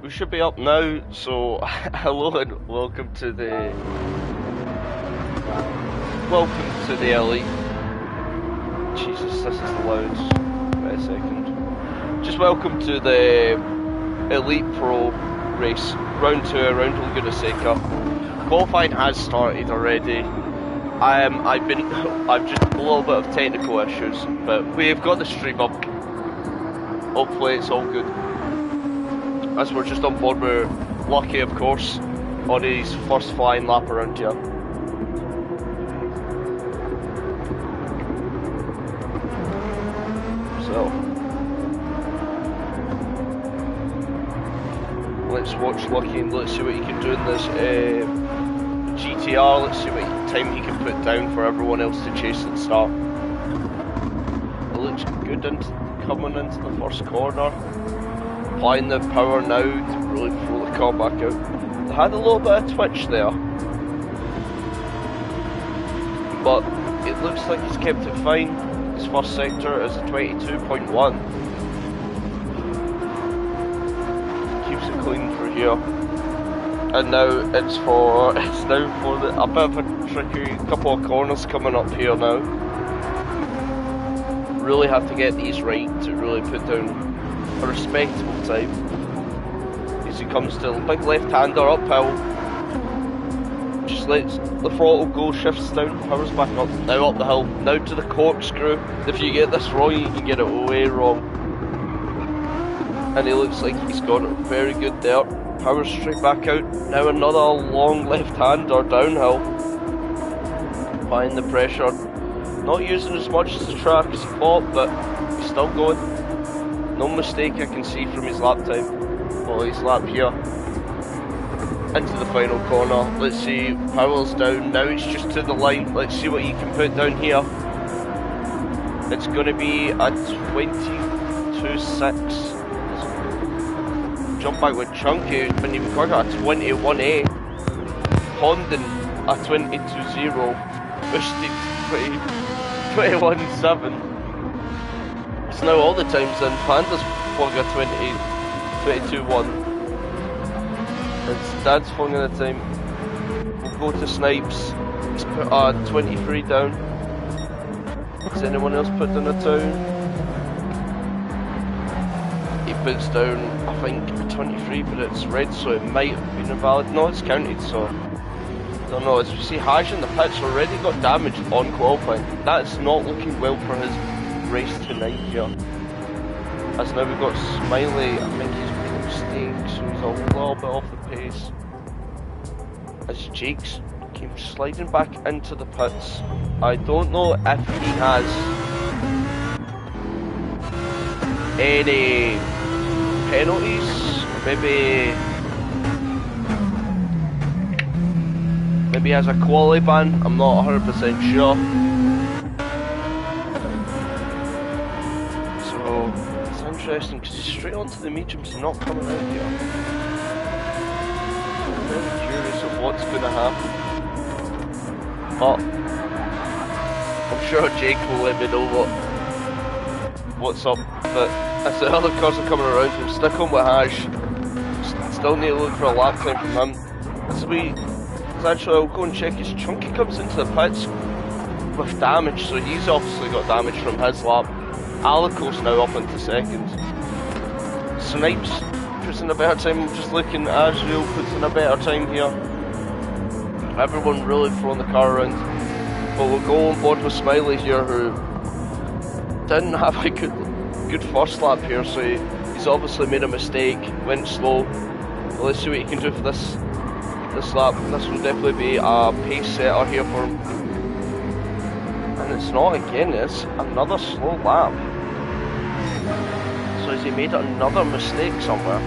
We should be up now, so hello and welcome to the Elite. Jesus, this is loud. Wait a second. Just welcome to the Elite Pro race, round 2 around Laguna Seca. Qualifying has started already. I've just a little bit of technical issues, but we've got the stream up. Hopefully it's all good. As we're just on board with Lucky, of course, on his first flying lap around here. So, let's watch Lucky and let's see what he can do in this GTR. Let's see what time he can put down for everyone else to chase and start. It looks good coming into the first corner. Applying the power now to really throw the car back out. They had a little bit of twitch there, but it looks like he's kept it fine. His first sector is a 22.1. Keeps it clean for here. And now it's now for a bit of a tricky couple of corners coming up here now. Really have to get these right to really put down a respectable time. As he comes to the big left-hander uphill, just lets the throttle go, shifts down, powers back up, now up the hill, now to the corkscrew. If you get this wrong, you can get it way wrong. And he looks like he's got it very good there. Powers straight back out, now another long left-hander downhill. Applying the pressure, not using as much as the track as he thought, but he's still going. No mistake I can see from his lap time. Well, his lap here. Into the final corner. Let's see, power's down. Now it's just to the line. Let's see what he can put down here. It's going to be a 22.6. Jump back with Chunky, but even quicker, a 21.8. Honden, a 22.0. Boosted 21.7. So now all the times in, Panda's flung a 22.1. And Dad's flung in a time. We'll go to Snipes. He's put a 23 down. Has anyone else put down a town? He puts down, I think, a 23, but it's red, so it might have been invalid. No, it's counted, so I don't know. As we see, Haj in the pits already got damaged on qualifying. That's not looking well for his race tonight here. As now we've got Smiley, I think he's made a mistake, so he's a little bit off the pace. As Jakes came sliding back into the pits. I don't know if he has any penalties, maybe he has a quali ban, I'm not 100% sure. Interesting, because he's straight onto the mediums and not coming out here. I'm very curious of what's going to happen. But I'm sure Jake will let me know what's up. But as the other cars are coming around him, stick on with Haj. Still need to look for a lap time from him. Actually, I'll go and check his Chunky comes into the pits with damage, so he's obviously got damage from his lap. Alico's now up into second. Snipes puts in a better time. I'm just looking. Azrael puts in a better time here. Everyone really throwing the car around. But we'll go on board with Smiley here, who didn't have a good first lap here, so he's obviously made a mistake, went slow. But let's see what he can do for this lap. This will definitely be a pace setter here for him. And it's not again, it's another slow lap. So has he made another mistake somewhere?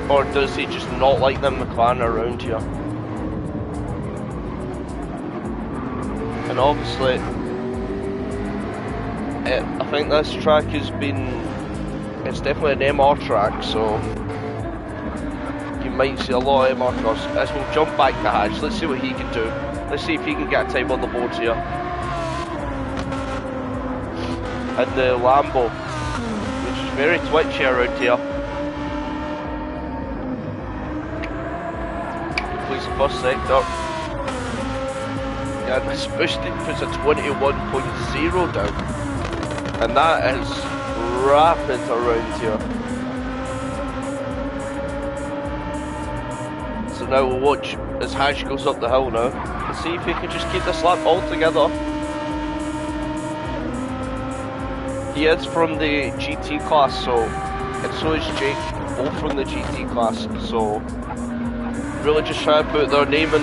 Or does he just not like them McLaren around here? And obviously, I think this track has been, it's definitely an MR track, so you might see a lot of MR cars. As we'll jump back to Haj, let's see what he can do. Let's see if he can get a time on the boards here. And the Lambo, which is very twitchy around here. leads the first sector. And this boosted puts a 21.0 down. And that is rapid around here. So now we'll watch as Hash goes up the hill now. And see if he can just keep this lap all together. He is from the GT class, and so is Jake, both from the GT class, so really just trying to put their name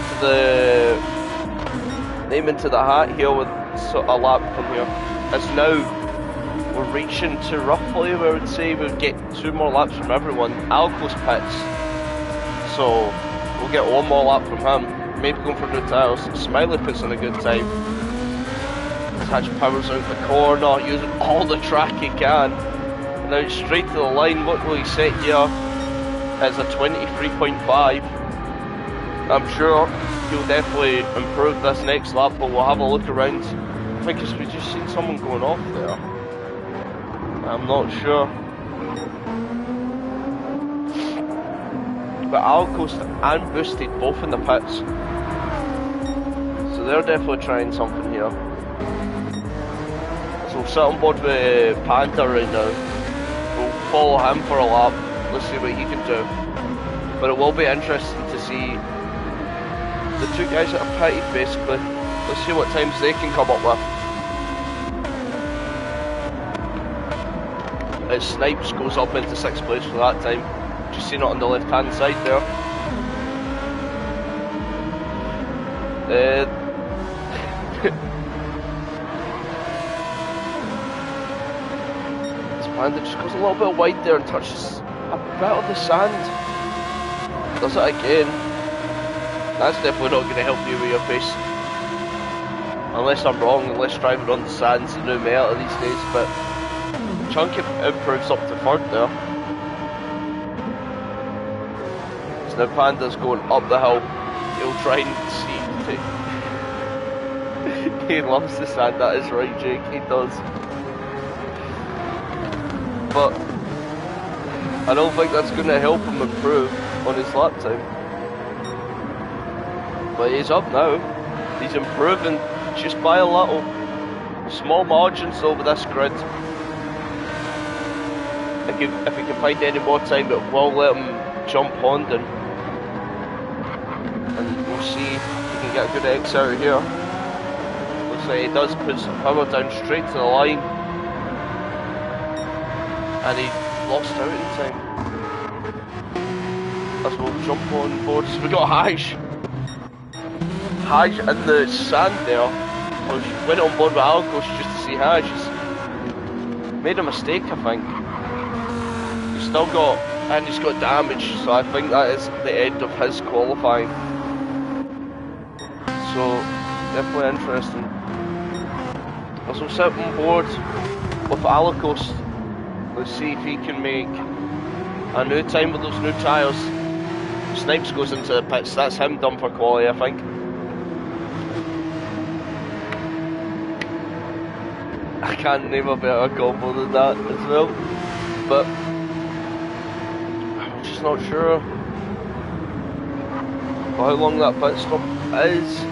into the hat here with a lap from here. As now we're reaching to roughly, I would say we'll get 2 more laps from everyone. Alco's pits, so we'll get 1 more lap from him, maybe going for new tyres. Smiley puts in a good time. Hatch powers out the corner, using all the track he can. And now straight to the line. What will he set here? Is a 23.5. I'm sure he'll definitely improve this next lap, but we'll have a look around. I think we just seen someone going off there. I'm not sure. But Alcost and Boosted both in the pits. So they're definitely trying something here. So we'll sit on board with Panda right now. We'll follow him for a lap. Let's see what he can do. But it will be interesting to see the 2 guys that are pitted basically. Let's see what times they can come up with. As Snipes goes up into 6th place for that time. Just seen it on the left hand side there. Panda just goes a little bit wide there and touches a bit of the sand. Does it again. That's definitely not going to help you with your pace. Unless I'm wrong, unless driving on the sand's the new meta these days, but Chunky improves up to 3rd there. So now Panda's going up the hill. He'll try and see. He loves the sand, that is right, Jake, he does. But I don't think that's going to help him improve on his lap time. But he's up now. He's improving just by a little. Small margins over this grid. If he can find any more time, it will let him jump Honda. And we'll see if he can get a good X out of here. Looks like he does put some power down straight to the line. And he lost out in time. As we'll jump on board. So we got Haj. Haj in the sand there. We went on board with Alcos just to see Haj. He's made a mistake, I think. He's still got, and he's got damage, so I think that is the end of his qualifying. So, definitely interesting. As we'll sit on board with Alcos. Let's see if he can make a new time with those new tyres. Snipes goes into the pits, that's him done for quality, I think. I can't name a better combo than that as well. But I'm just not sure how long that pit stop is.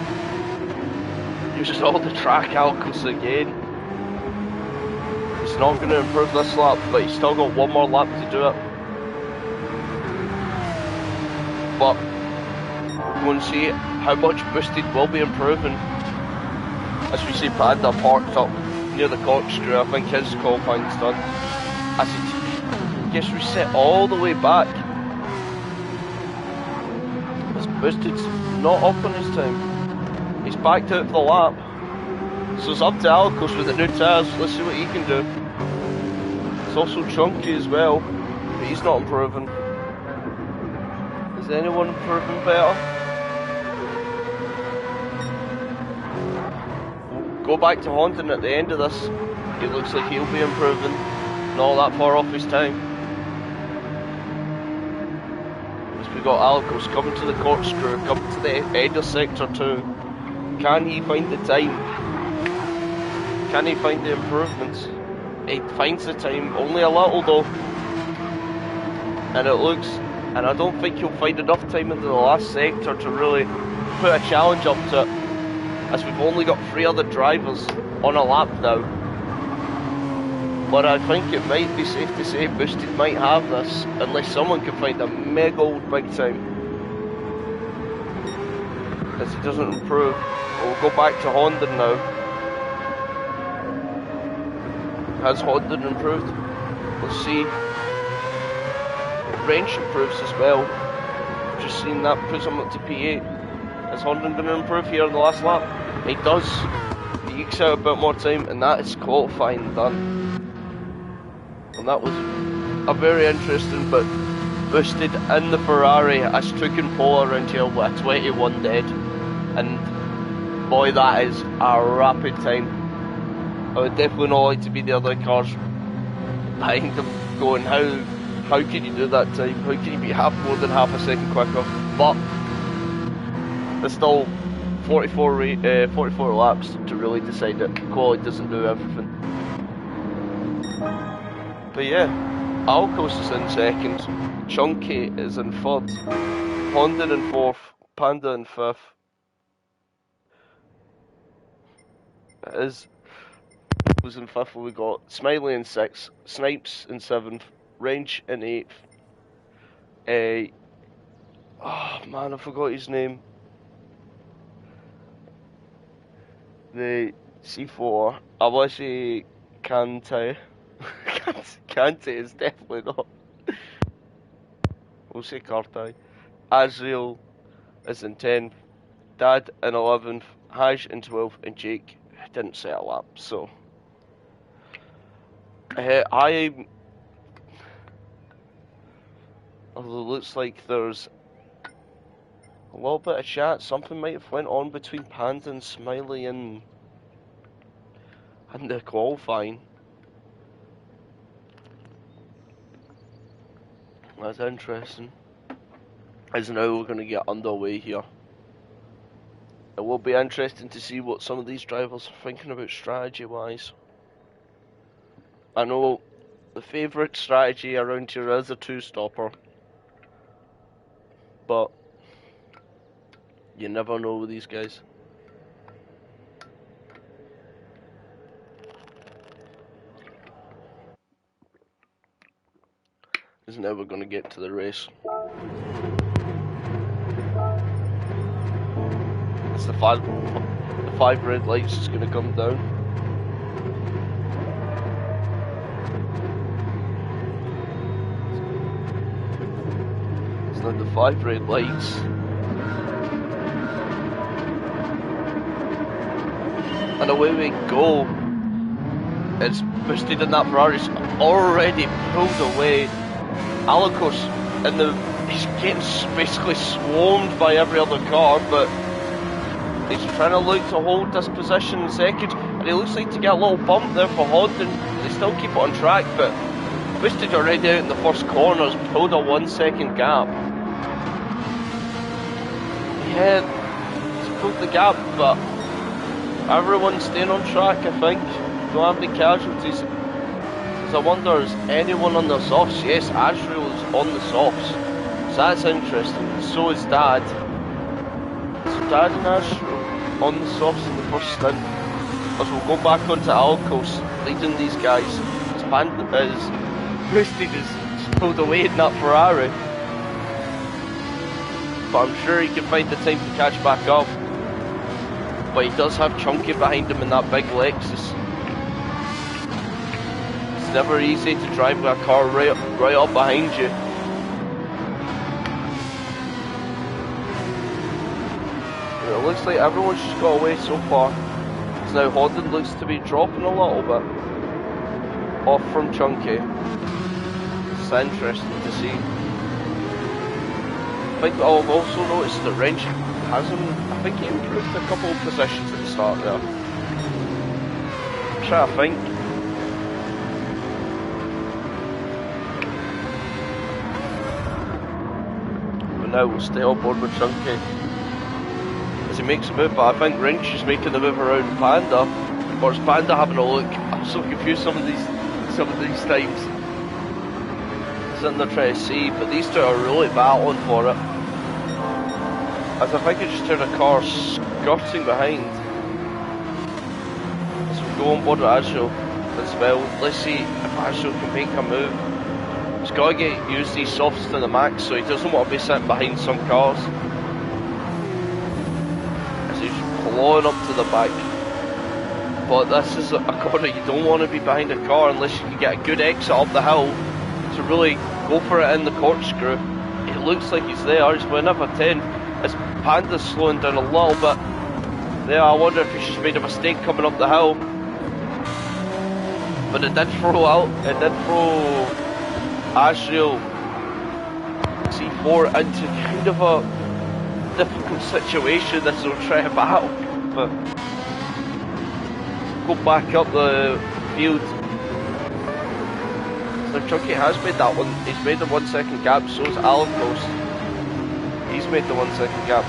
Uses all the track Alcos again. He's not going to improve this lap, but he's still got 1 more lap to do it. But we're going to see how much Boosted will be improving. As we see Panda parked up near the corkscrew, I think his qualifying's done. As he gets reset all the way back. As Boosted's not up on his time. He's backed out for the lap. So it's up to Alcos with the new tyres. Let's see what he can do. It's also Chunky as well, but he's not improving. Is anyone improving better? We'll go back to Honda at the end of this. It looks like he'll be improving. Not that far off his time. As we got Alcos coming to the corkscrew, coming to the end of sector 2. Can he find the time? Can he find the improvements? He finds the time, only a little though. And it looks and I don't think he'll find enough time into the last sector to really put a challenge up to it, as we've only got 3 other drivers on a lap now. But I think it might be safe to say Boosted might have this, unless someone can find a mega old big time. As he doesn't improve. We'll go back to Honda now. Has Honda improved? Let's see. Range improves as well. Just seen that puts him up to P8. Is Honda going to improve here in the last lap? He does. He ekes out a bit more time, and that is qualifying done. And that was a very interesting but Boosted in the Ferrari as taken pole around here with a 21 dead. And boy, that is a rapid time. I would definitely not like to be the other cars behind him going, how can you do that time? How can you be more than half a second quicker? But there's still 44 laps to really decide it. Quality doesn't do everything. But yeah, Alcos is in second, Chunky is in third, Honda in fourth, Panda in fifth. Was in fifth. We got Smiley in sixth, Snipes in seventh, Range in eighth. Oh man, I forgot his name. The C4, Alishi Kante. Kante is definitely not. We'll say Kartai. Azrael is in 10th, Dad in 11th, Haj in 12th, and Jake didn't set a lap, so. Although it looks like there's a little bit of chat, something might have went on between Panda and Smiley and the qualifying. That's interesting. As now we're going to get underway here. It will be interesting to see what some of these drivers are thinking about strategy-wise. I know the favourite strategy around here is a two-stopper, but you never know with these guys. Is now we're going to get to the race. It's the five red lights is going to come down. It's now the 5 red lights. And away we go. It's Boosted in that Ferrari's already pulled away. Alicos he's getting basically swarmed by every other car, but he's trying to look to hold this position in second, and he looks like to get a little bump there for Honda. They still keep it on track, but Boosted already out in the first corner, has pulled a 1 second gap. Yeah, he's pulled the gap, but everyone's staying on track, I think. Don't have any casualties. I wonder, is anyone on the softs? Yes, Azrael is on the softs. So that's interesting. So is Dad. So Dad and Azrael on the softs in the first stint. As we'll go back onto Alcos, leading these guys. As Boosted is pulled away in that Ferrari. But I'm sure he can find the time to catch back up. But he does have Chunky behind him in that big Lexus. Never easy to drive with a car right up behind you. And it looks like everyone's just got away so far. So now Hodden looks to be dropping a little bit off from Chunky. It's interesting to see. I think I've also noticed that Wrench hasn't. I think he improved a couple of positions at the start there. I'm trying to think. Now we'll stay on board with Chunky as he makes a move, but I think Wrench is making the move around Panda, or is Panda having a look? I'm so confused some of these times. sitting there trying to see, but these two are really battling for it. As if I could just turn a car skirting behind. As we go on board with Agile as well, let's see if Agile can make a move. He's got to use these softs to the max, so he doesn't want to be sitting behind some cars. As he's clawing up to the back. But this is a corner you don't want to be behind a car unless you can get a good exit up the hill to really go for it in the corkscrew. It looks like he's there, he's going over 10. His Panda's slowing down a little bit. There, I wonder if he's just made a mistake coming up the hill. But it did throw Azrael C4 into kind of a difficult situation as they'll try to battle. But go back up the field. So Chucky has made that one. He's made the 1 second gap, so is Alcos. He's made the 1 second gap.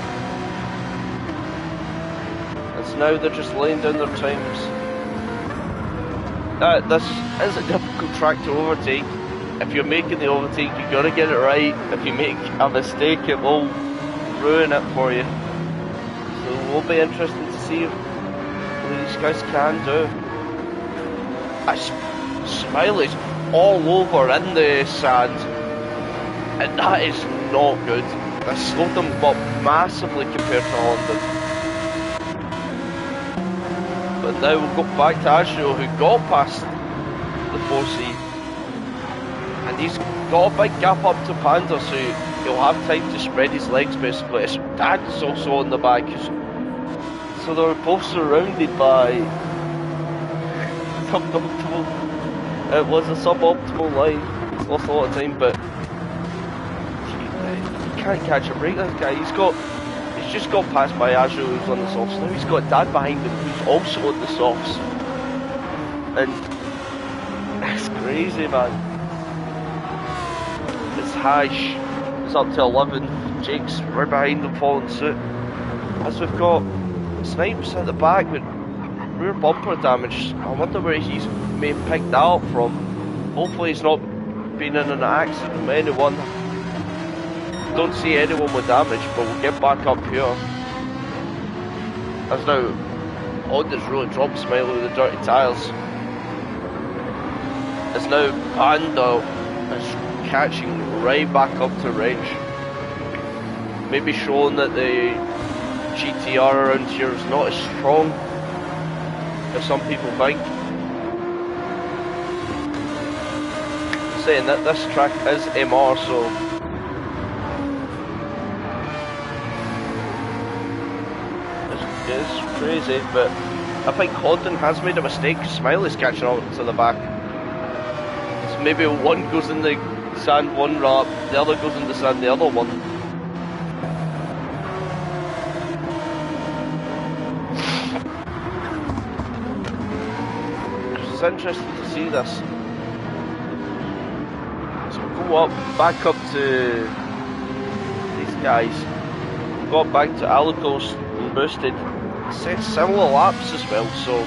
And so now they're just laying down their times. This is a difficult track to overtake. If you're making the overtake, you've got to get it right. If you make a mistake, it will ruin it for you. So it will be interesting to see what these guys can do. Smiley's all over in the sand, and that is not good. That slowed them up massively compared to London. But now we'll go back to Ashio, who got past the 4C. And he's got a big gap up to Panda, so he'll have time to spread his legs basically. His dad is also on the back. So they're both surrounded by suboptimal. It was a suboptimal line. Lost a lot of time, but he can't catch a break. This guy, he's just got passed by Azure, who's on the softs. Now he's got Dad behind him, who's also on the softs. And it's crazy, man. It's Hash. It's up to 11. Jake's right behind him, following suit. As we've got Snipes at the back with rear bumper damage. I wonder where he's may have picked that up from. Hopefully he's not been in an accident with anyone. Don't see anyone with damage, but we'll get back up here. As now, Honda's really dropped Smiley with the dirty tyres. As now Panda is catching right back up to range. Maybe showing that the GTR around here is not as strong as some people think. Saying that this track is MR, so it's crazy, but I think Hodden has made a mistake. Smiley's catching on to the back. So maybe one goes in the sand one lap, the other goes in the sand the other one. It's interesting to see this. So we'll go up, back up to these guys. We'll go back to Alicos and Boosted. Set similar laps as well, so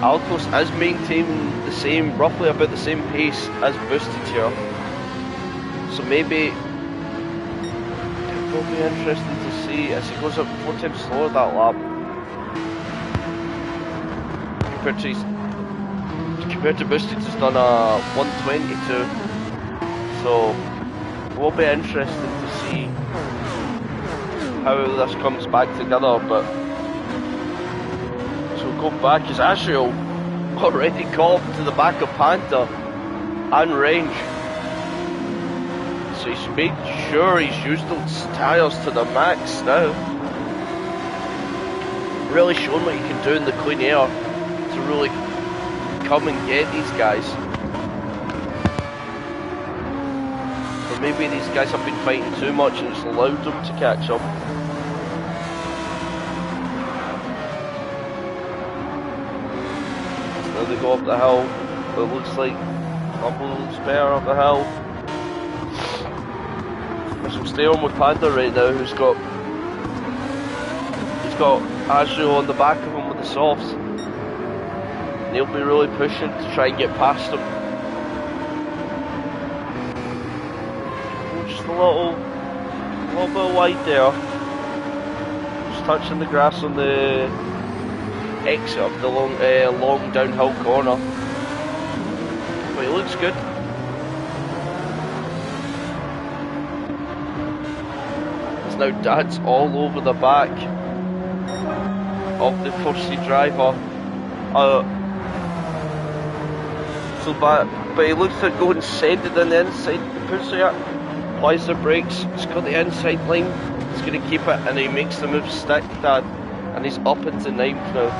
Alicos is maintaining the same, roughly about the same pace as Boosted here. So maybe it will be interesting to see as he goes up 4 times slower that lap. Compared to Boosted, he's done a 122. So it will be interesting to see how this comes back together, but so we'll go back as Ashio already caught up to the back of Panther and range. So he's made sure he's used those tyres to the max now. Really showing what you can do in the clean air to really come and get these guys. Or maybe these guys have been fighting too much and it's allowed them to catch up. So now they go up the hill. It looks like Humble looks better up the hill. So we'll stay on with Panda right now, who's got Azure on the back of him with the softs. And he'll be really pushing to try and get past him. just a little bit wide there. Just touching the grass on the exit of the long downhill corner. But he looks good. There's now dads all over the back of the first seat driver. But he looks to go and send it on the inside. He puts it up, applies the brakes, he's got the inside line, he's going to keep it, and he makes the move stick, Dad. And he's up into ninth now.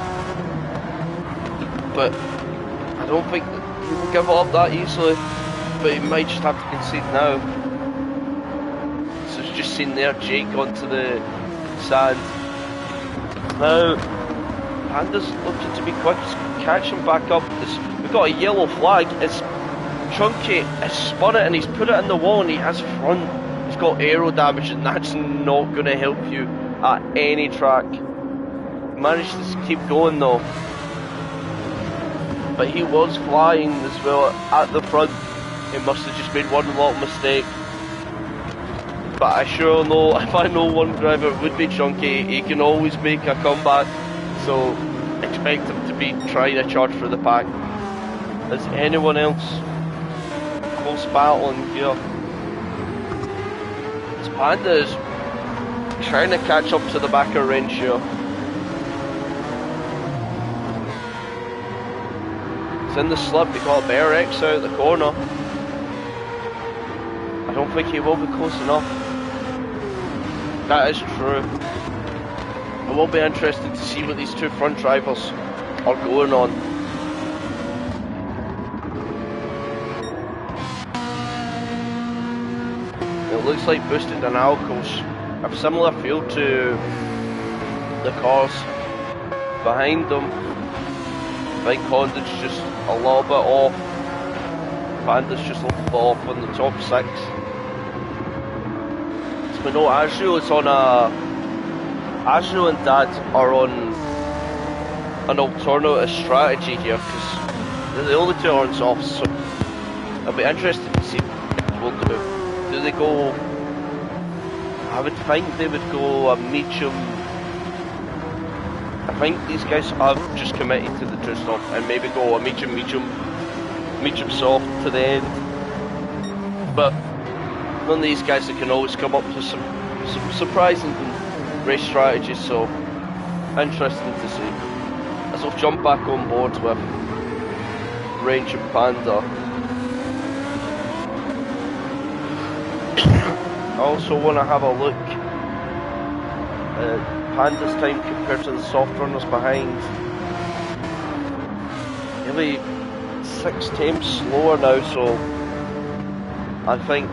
But I don't think that he will give it up that easily. But he might just have to concede now. So he's just seen there Jake onto the sand. Now, Panda's looking to be quick, he's catching back up. We've got a yellow flag. It's Chunky has spun it and he's put it in the wall, and he has front. He's got aero damage, and that's not going to help you at any track. Managed to keep going though. But he was flying as well at the front. He must have just made one little mistake. But I sure know, if I know one driver, it would be Chunky. He can always make a comeback. So expect him to be trying to charge for the pack. Is anyone else close battling here? This Panda is trying to catch up to the back of range here. He's in the slip, he got a bear X out the corner. I don't think he will be close enough. That is true. It will be interesting to see what these two front drivers are going on. It looks like Boosted and Alcos have similar feel to the cars behind them. I think Honda's just a little bit off. Panda's just a little bit off on the top six. So we know Azrael is on Azrael and Dad are on an alternative strategy here, because the only two aren't off, so it'll be interesting to see what they'll do. Do they go... I would think they would go a medium... I think these guys have just committed to the two stop and maybe go a medium soft to the end. But none of these guys that can always come up with some surprising race strategies, so interesting to see. As I'll jump back on board with Range and Panda. I also want to have a look at Panda's time compared to the soft runners behind. Nearly 6 times slower now, so I think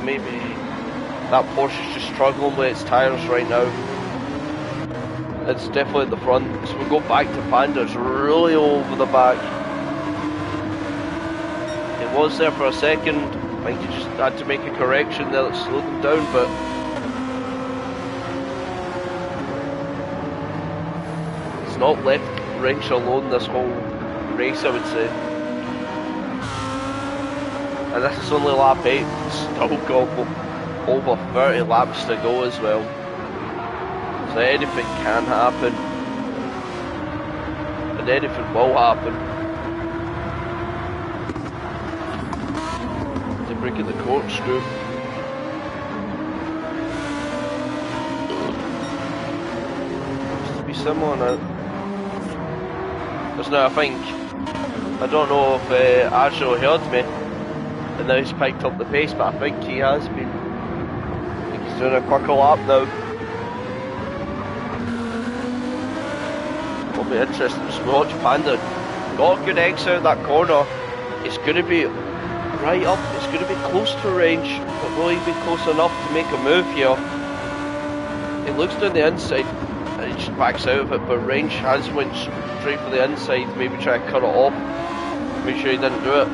maybe that Porsche's just struggling with its tyres right now. It's definitely at the front, so we go back to Panda. It's really over the back. It was there for a second. I think he just had to make a correction there that slowed them down, but he's not left Range alone this whole race, I would say. And this is only lap 8, still got over 30 laps to go as well. So anything can happen, and anything will happen. They break in the corkscrew. Seems to be similar now. Because now I don't know if Arjo heard me, and now he's picked up the pace, but I think he has been. I think he's doing a quicker lap now. It'll be interesting to watch Panda. Got a good exit out of that corner. It's going to be right up, it's going to be close to Range, but will he be close enough to make a move here? It looks down the inside, and he just backs out of it, but Range has went straight for the inside, maybe try to cut it off, make sure he didn't do it.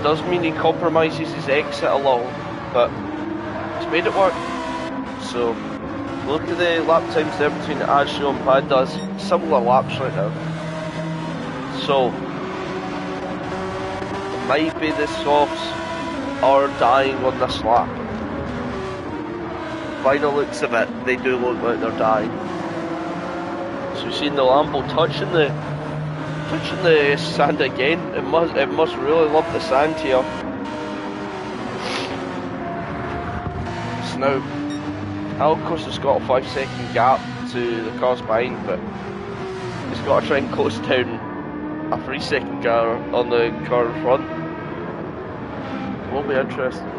Does mean he compromises his exit a little, but he's made it work. So look at the lap times there between Azrael and Pandas, similar laps right now. So might be the softs dying on this lap. By the looks of it, they do look like they're dying. So we've seen the Lambo touching the sand again. It must really love the sand here. So now, of course, has got a 5-second gap to the cars behind, but he's got to try and close down a 3-second gap on the car in front. It will be interesting.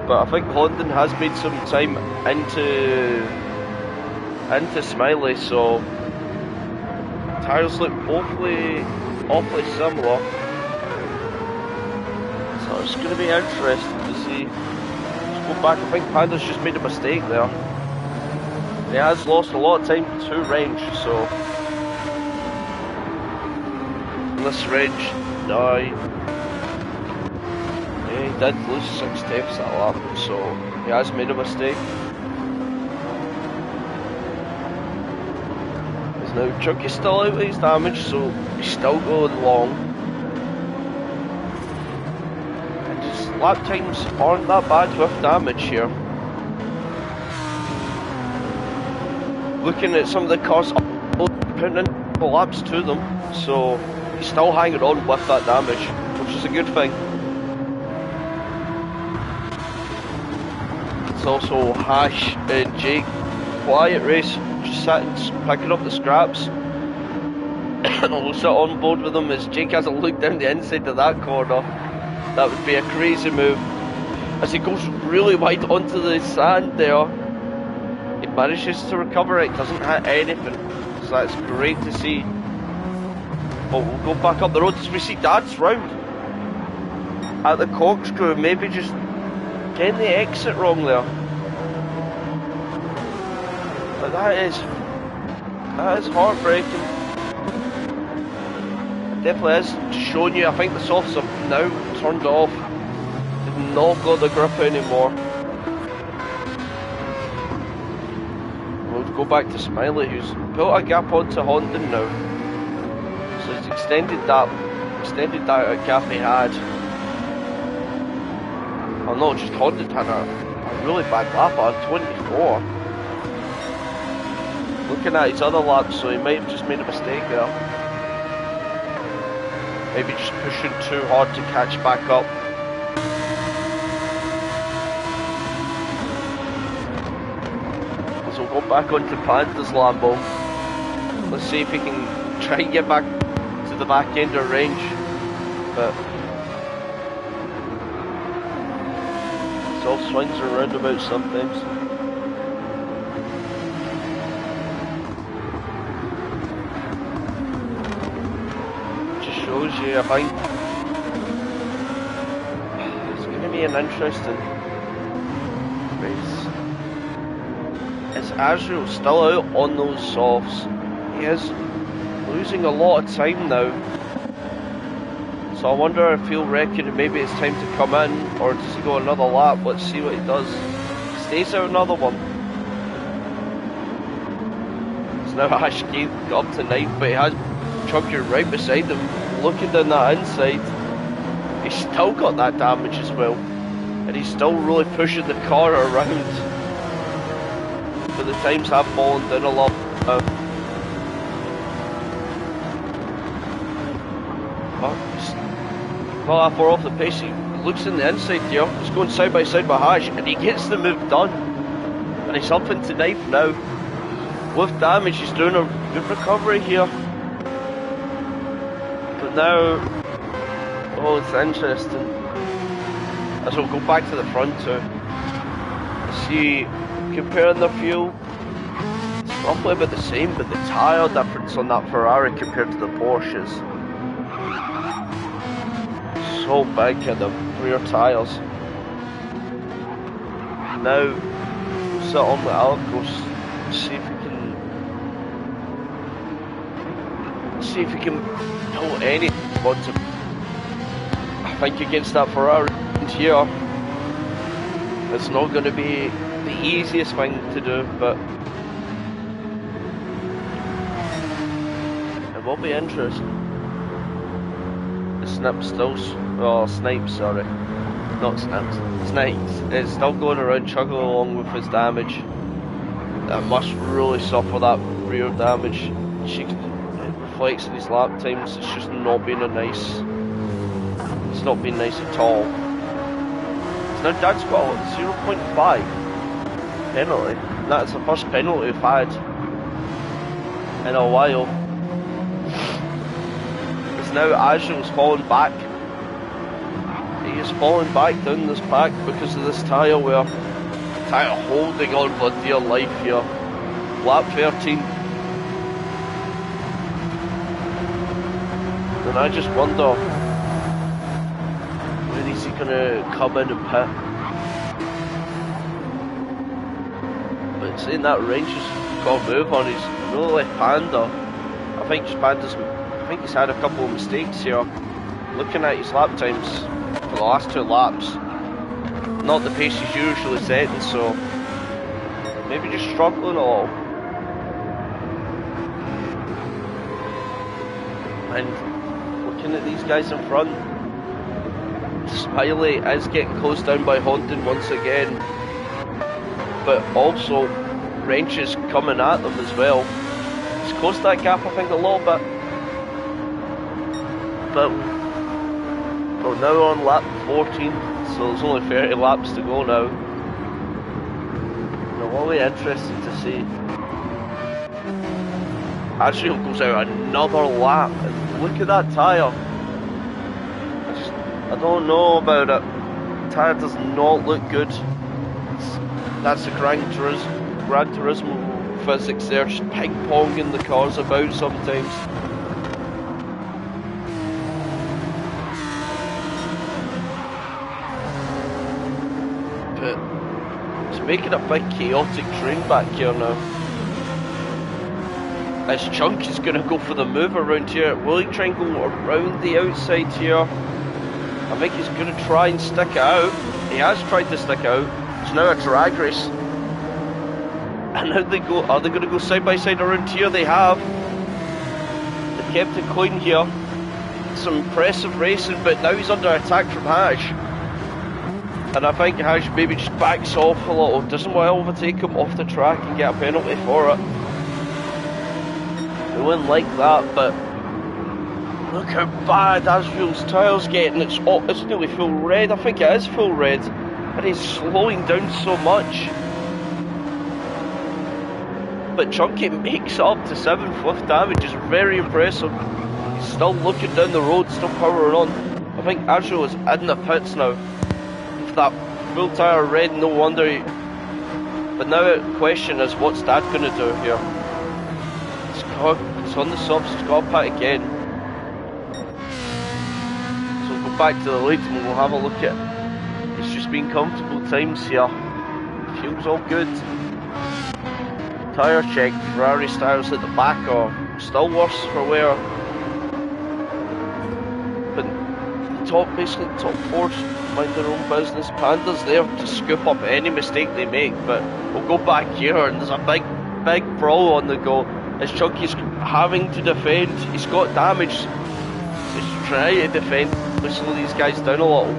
But I think London has made some time into Smiley, so tyres look awfully similar. So it's going to be interesting to see. Let's go back. I think Panda's just made a mistake there. He has lost a lot of time to range, so in this range, no. He did lose 6 tenths that lap, so he has made a mistake. Now Chucky's still out of his damage, so he's still going long. And his lap times aren't that bad with damage here. Looking at some of the cars, putting in laps to them, so he's still hanging on with that damage, which is a good thing. It's also Hash and Jake, quiet race, just sitting, picking up the scraps. I'll sit on board with him as Jake has a look down the inside of that corner. That would be a crazy move. As he goes really wide onto the sand there, he manages to recover it, doesn't hit anything. So that's great to see. But we'll go back up the road as we see Dad's round at the corkscrew, maybe just getting the exit wrong there. But that is heartbreaking. It definitely is. Just showing you, I think the softs have now turned off. They've not got the grip anymore. We'll go back to Smiley, who's built a gap onto Honden now. So he's extended that gap he had. Oh no, just Honden had a really bad lap at 24. Looking at his other laps, so he might have just made a mistake there. Maybe just pushing too hard to catch back up. So we'll go back onto Panda's Lambo. Let's see if he can try and get back to the back end of range. But it's all swings and roundabouts sometimes. Shows you, I think it's going to be an interesting race. Is Azrael still out on those softs? He is losing a lot of time now. So I wonder if he'll reckon maybe it's time to come in, or does he go another lap? Let's see what he does. Stays out another one. It's now Ash Keith got up to 9, but he has Chucky right beside him. Looking down that inside, he's still got that damage as well, and he's still really pushing the car around. But the times have fallen down a lot. Not that far off the pace. He looks in the inside here. He's going side by side with Hash, and he gets the move done. And he's up into 9th now. With damage, he's doing a good recovery here. Now, oh, it's interesting. As we'll go back to the front too. See, comparing the fuel, it's roughly about the same, but the tyre difference on that Ferrari compared to the Porsches, so big in the rear tyres. Now, we'll sit on the Alcos, see if we can pull any onto. I think against that Ferrari here, it's not going to be the easiest thing to do, but it will be interesting. The Snipe, sorry. not snaps. Snakes is still going around chugging along with his damage. That must really suffer that rear damage. It reflects in his lap times. It's just not been nice. It's not been nice at all. So now Dad's got a 0.5 penalty. That's the first penalty we've had in a while. It's now Agil's falling back. He is falling back down this pack because of this tyre where tyre holding on for dear life here. Lap 13. And I just wonder, when is he going to come in and pit? But saying that, Range has got a move on his really left-hander. I think he's had a couple of mistakes here. Looking at his lap times for the last 2 laps, not the pace he's usually setting, so maybe just struggling a little. And looking at these guys in front, Smiley is getting closed down by Honton once again, but also Wrench is coming at them as well. He's closed that gap, I think, a little bit, but we're now on lap 14, so there's only 30 laps to go now. Now, what will be interesting to see, Adriel goes out another lap, and look at that tyre. I don't know about it. The tyre does not look good. That's the Gran Turismo physics there, just ping-ponging the cars about sometimes. But it's making a big chaotic train back here now. As Chunk is going to go for the move around here. Will he try and go around the outside here? I think he's going to try and stick it out. He has tried to stick out. It's now a drag race. And now they go. Are they going to go side by side around here? They have. They kept it clean here. Some impressive racing, but now he's under attack from Hash. And I think Hash maybe just backs off a little. Doesn't want to overtake him off the track and get a penalty for it. They wouldn't like that, but look how bad Asriel's tyre's getting. It's nearly full red. I think it is full red. And he's slowing down so much. But Chunky makes up to 7th with damage. Is very impressive. He's still looking down the road, still powering on. I think Asriel is in the pits now. With that full tyre red, no wonder he... But now the question is, what's Dad going to do here? It's on the softs, it's got to pit again. So we'll go back to the lead and we'll have a look at... It's just been comfortable times here. Feels all good. Tyre check, Ferrari styles at the back are still worse for wear. But basically top 4 mind their own business. Panda's there to scoop up any mistake they make, but we'll go back here and there's a big brawl on the go. As Chunky's having to defend, he's got damage. He's trying to defend, to slow these guys down a little.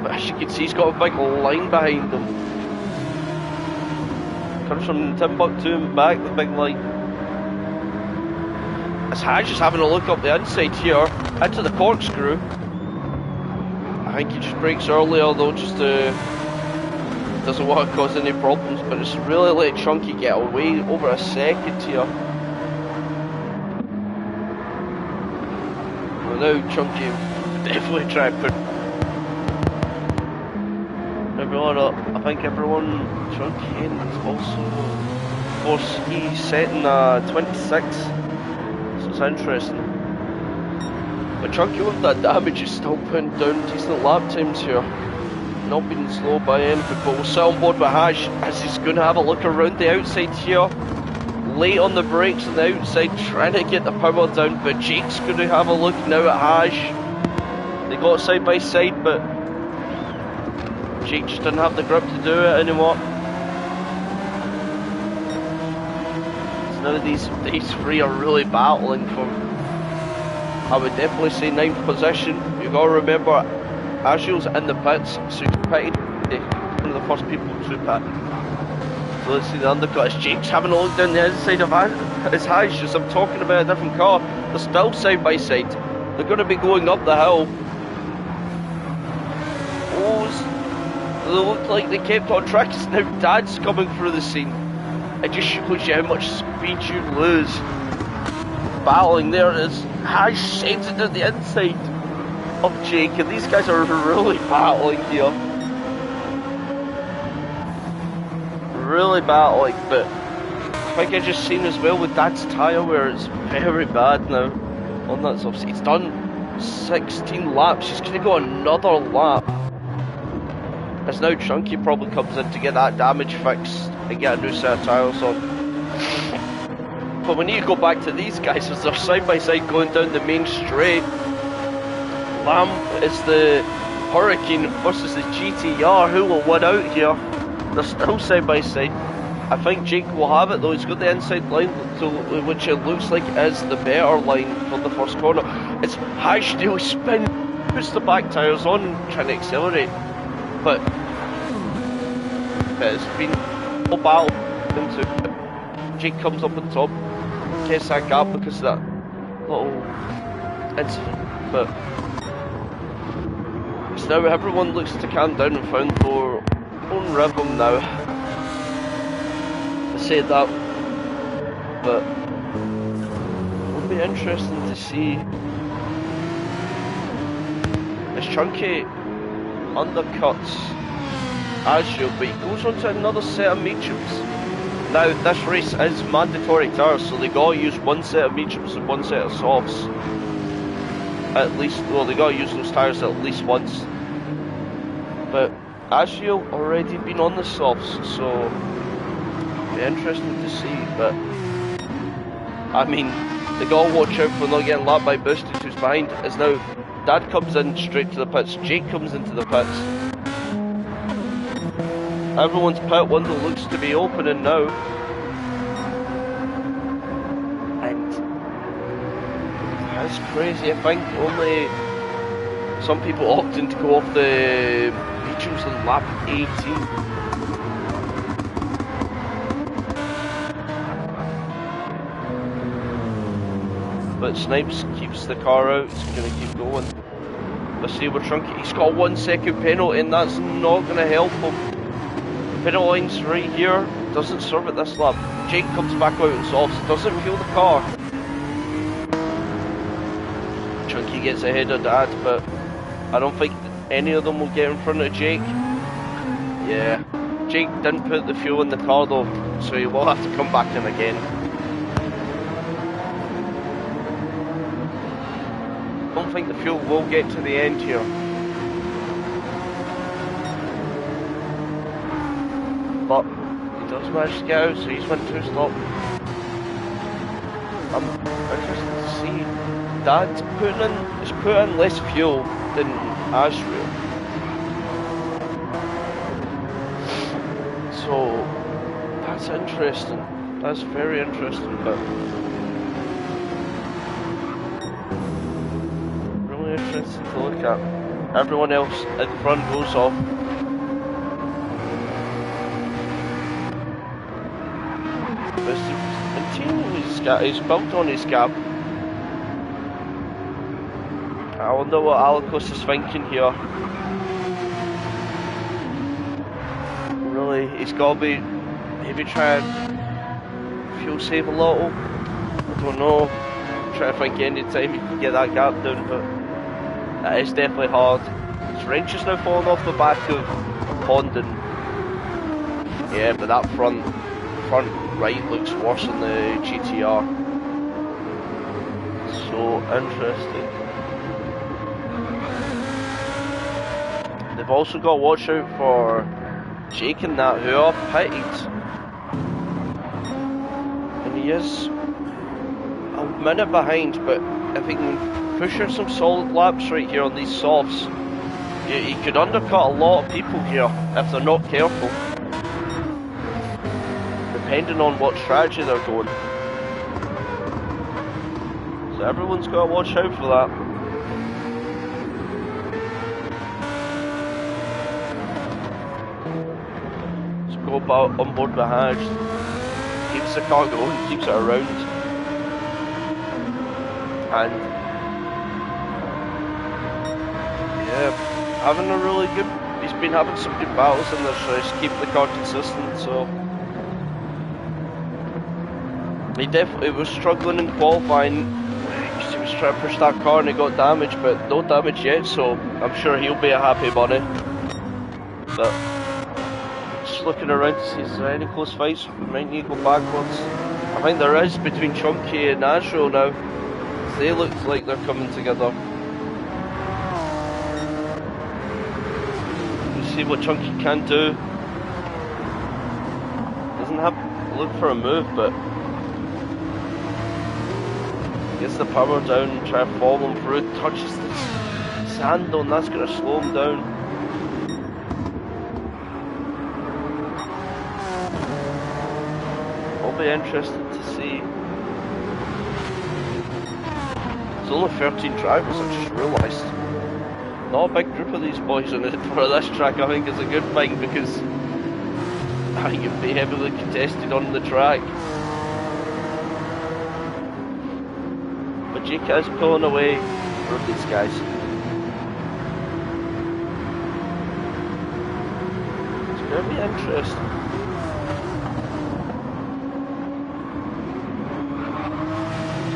But as you can see, he's got a big line behind him. Comes from Timbuktu and back, the big line. As Hash is having a look up the inside here, into the corkscrew. I think he just brakes earlier though, just to... Doesn't want to cause any problems, but it's really let Chunky get away over a second here. Well, now Chunky will definitely try and put everyone up. I think everyone, Chunky and also, of course, he's setting 26, so it's interesting. But Chunky with that damage is still putting down decent lap times here. Not being slow by anything, but we'll sit on board with Hash as he's going to have a look around the outside here. Late on the brakes on the outside, trying to get the power down, but Jake's going to have a look now at Hash. They got side by side, but Jake just didn't have the grip to do it anymore. So now these three are really battling for I would definitely say 9th position. You gotta remember, Agil's in the pits, so he's pitted. One of the first people to pit. So let's see the undercut. As Jake's having a look down the inside of his highs, just I'm talking about a different car. They're still side by side. They're going to be going up the hill. Oh, they looked like they kept on track. It's now Dad's coming through the scene. It just shows you how much speed you lose. Battling there as Hash sends it to the inside of Jake, and these guys are really battling here. Really battling, but I think I just seen as well with Dad's tyre where it's very bad now on that subside. He's done 16 laps, he's going to go another lap. As now Chunky probably comes in to get that damage fixed and get a new set of tyres on. But we need to go back to these guys as they're side by side going down the main straight. Lamb is the Hurricane versus the GTR. Who will win out here? They're still side by side. I think Jake will have it though. He's got the inside line, which it looks like is the better line for the first corner. It's high steel spin, puts the back tyres on, trying to accelerate. But it's been a battle into it. Jake comes up on top, gets that gap because of that little incident. But so now everyone looks to calm down and found their own rhythm now. I say that, but it'll be interesting to see as Chunky undercuts Azure, but he goes on to another set of mediums. Now this race is mandatory tyres, so they gotta use one set of mediums and one set of softs. At least, well, they gotta use those tyres at least once. But Azure already been on the softs, so it'll be interesting to see. But I mean, they gotta watch out for not getting lapped by Boosted, who's behind. As now Dad comes in straight to the pits, Jake comes into the pits. Everyone's pit window looks to be opening now. And that's crazy. I think only some people opting to go off the mediums on lap 18. But Snipes keeps the car out, he's going to keep going. Let's see where Chunky, he's got a 1 second penalty and that's not going to help him. Penalty line's right here, doesn't serve it this lap. Jake comes back out and softs, doesn't fuel the car. Chunky gets ahead of Dad, but I don't think any of them will get in front of Jake. Yeah, Jake didn't put the fuel in the car though, so he will have to come back in again. I don't think the fuel will get to the end here. But he does manage to get out, so he's went 2 stop. I'm interested to see Dad's put in less fuel than Ashrail. So that's interesting. That's very interesting, but really interesting to look at. Everyone else at the front goes off. He's built on his gap. I wonder what Alicos is thinking here. Really, he's got to be maybe try and fuel save a little. I don't know. Try to think any time he can get that gap down, but that is definitely hard. His wrench is now falling off the back of Condon. Yeah, but that front right looks worse than the GTR. So interesting. They've also got to watch out for Jake and that, who are pitted. And he is a minute behind, but if he can push in some solid laps right here on these softs, he could undercut a lot of people here if they're not careful. Depending on what strategy they're going. So everyone's got to watch out for that. Let's go about on board behind. Keeps the car going, keeps it around. And yeah, having a really good, he's been having some good battles in this race, keeping the car consistent, so he definitely was struggling in qualifying because he was trying to push that car and he got damaged, but no damage yet, so I'm sure he'll be a happy bunny. But just looking around to see is there any close fights. We might need to go backwards. I think there is between Chunky and Astro now. They look like they're coming together. You see what Chunky can do. Doesn't have to look for a move, but gets the power down and try to follow him through. Touches the sand though, and that's going to slow him down. I'll be interested to see. There's only 13 drivers, I just realised. Not a big group of these boys on it for this track. I think it's a good thing because I think it'd be heavily contested on the track. But Jake is pulling away from these guys. It's going to be interesting.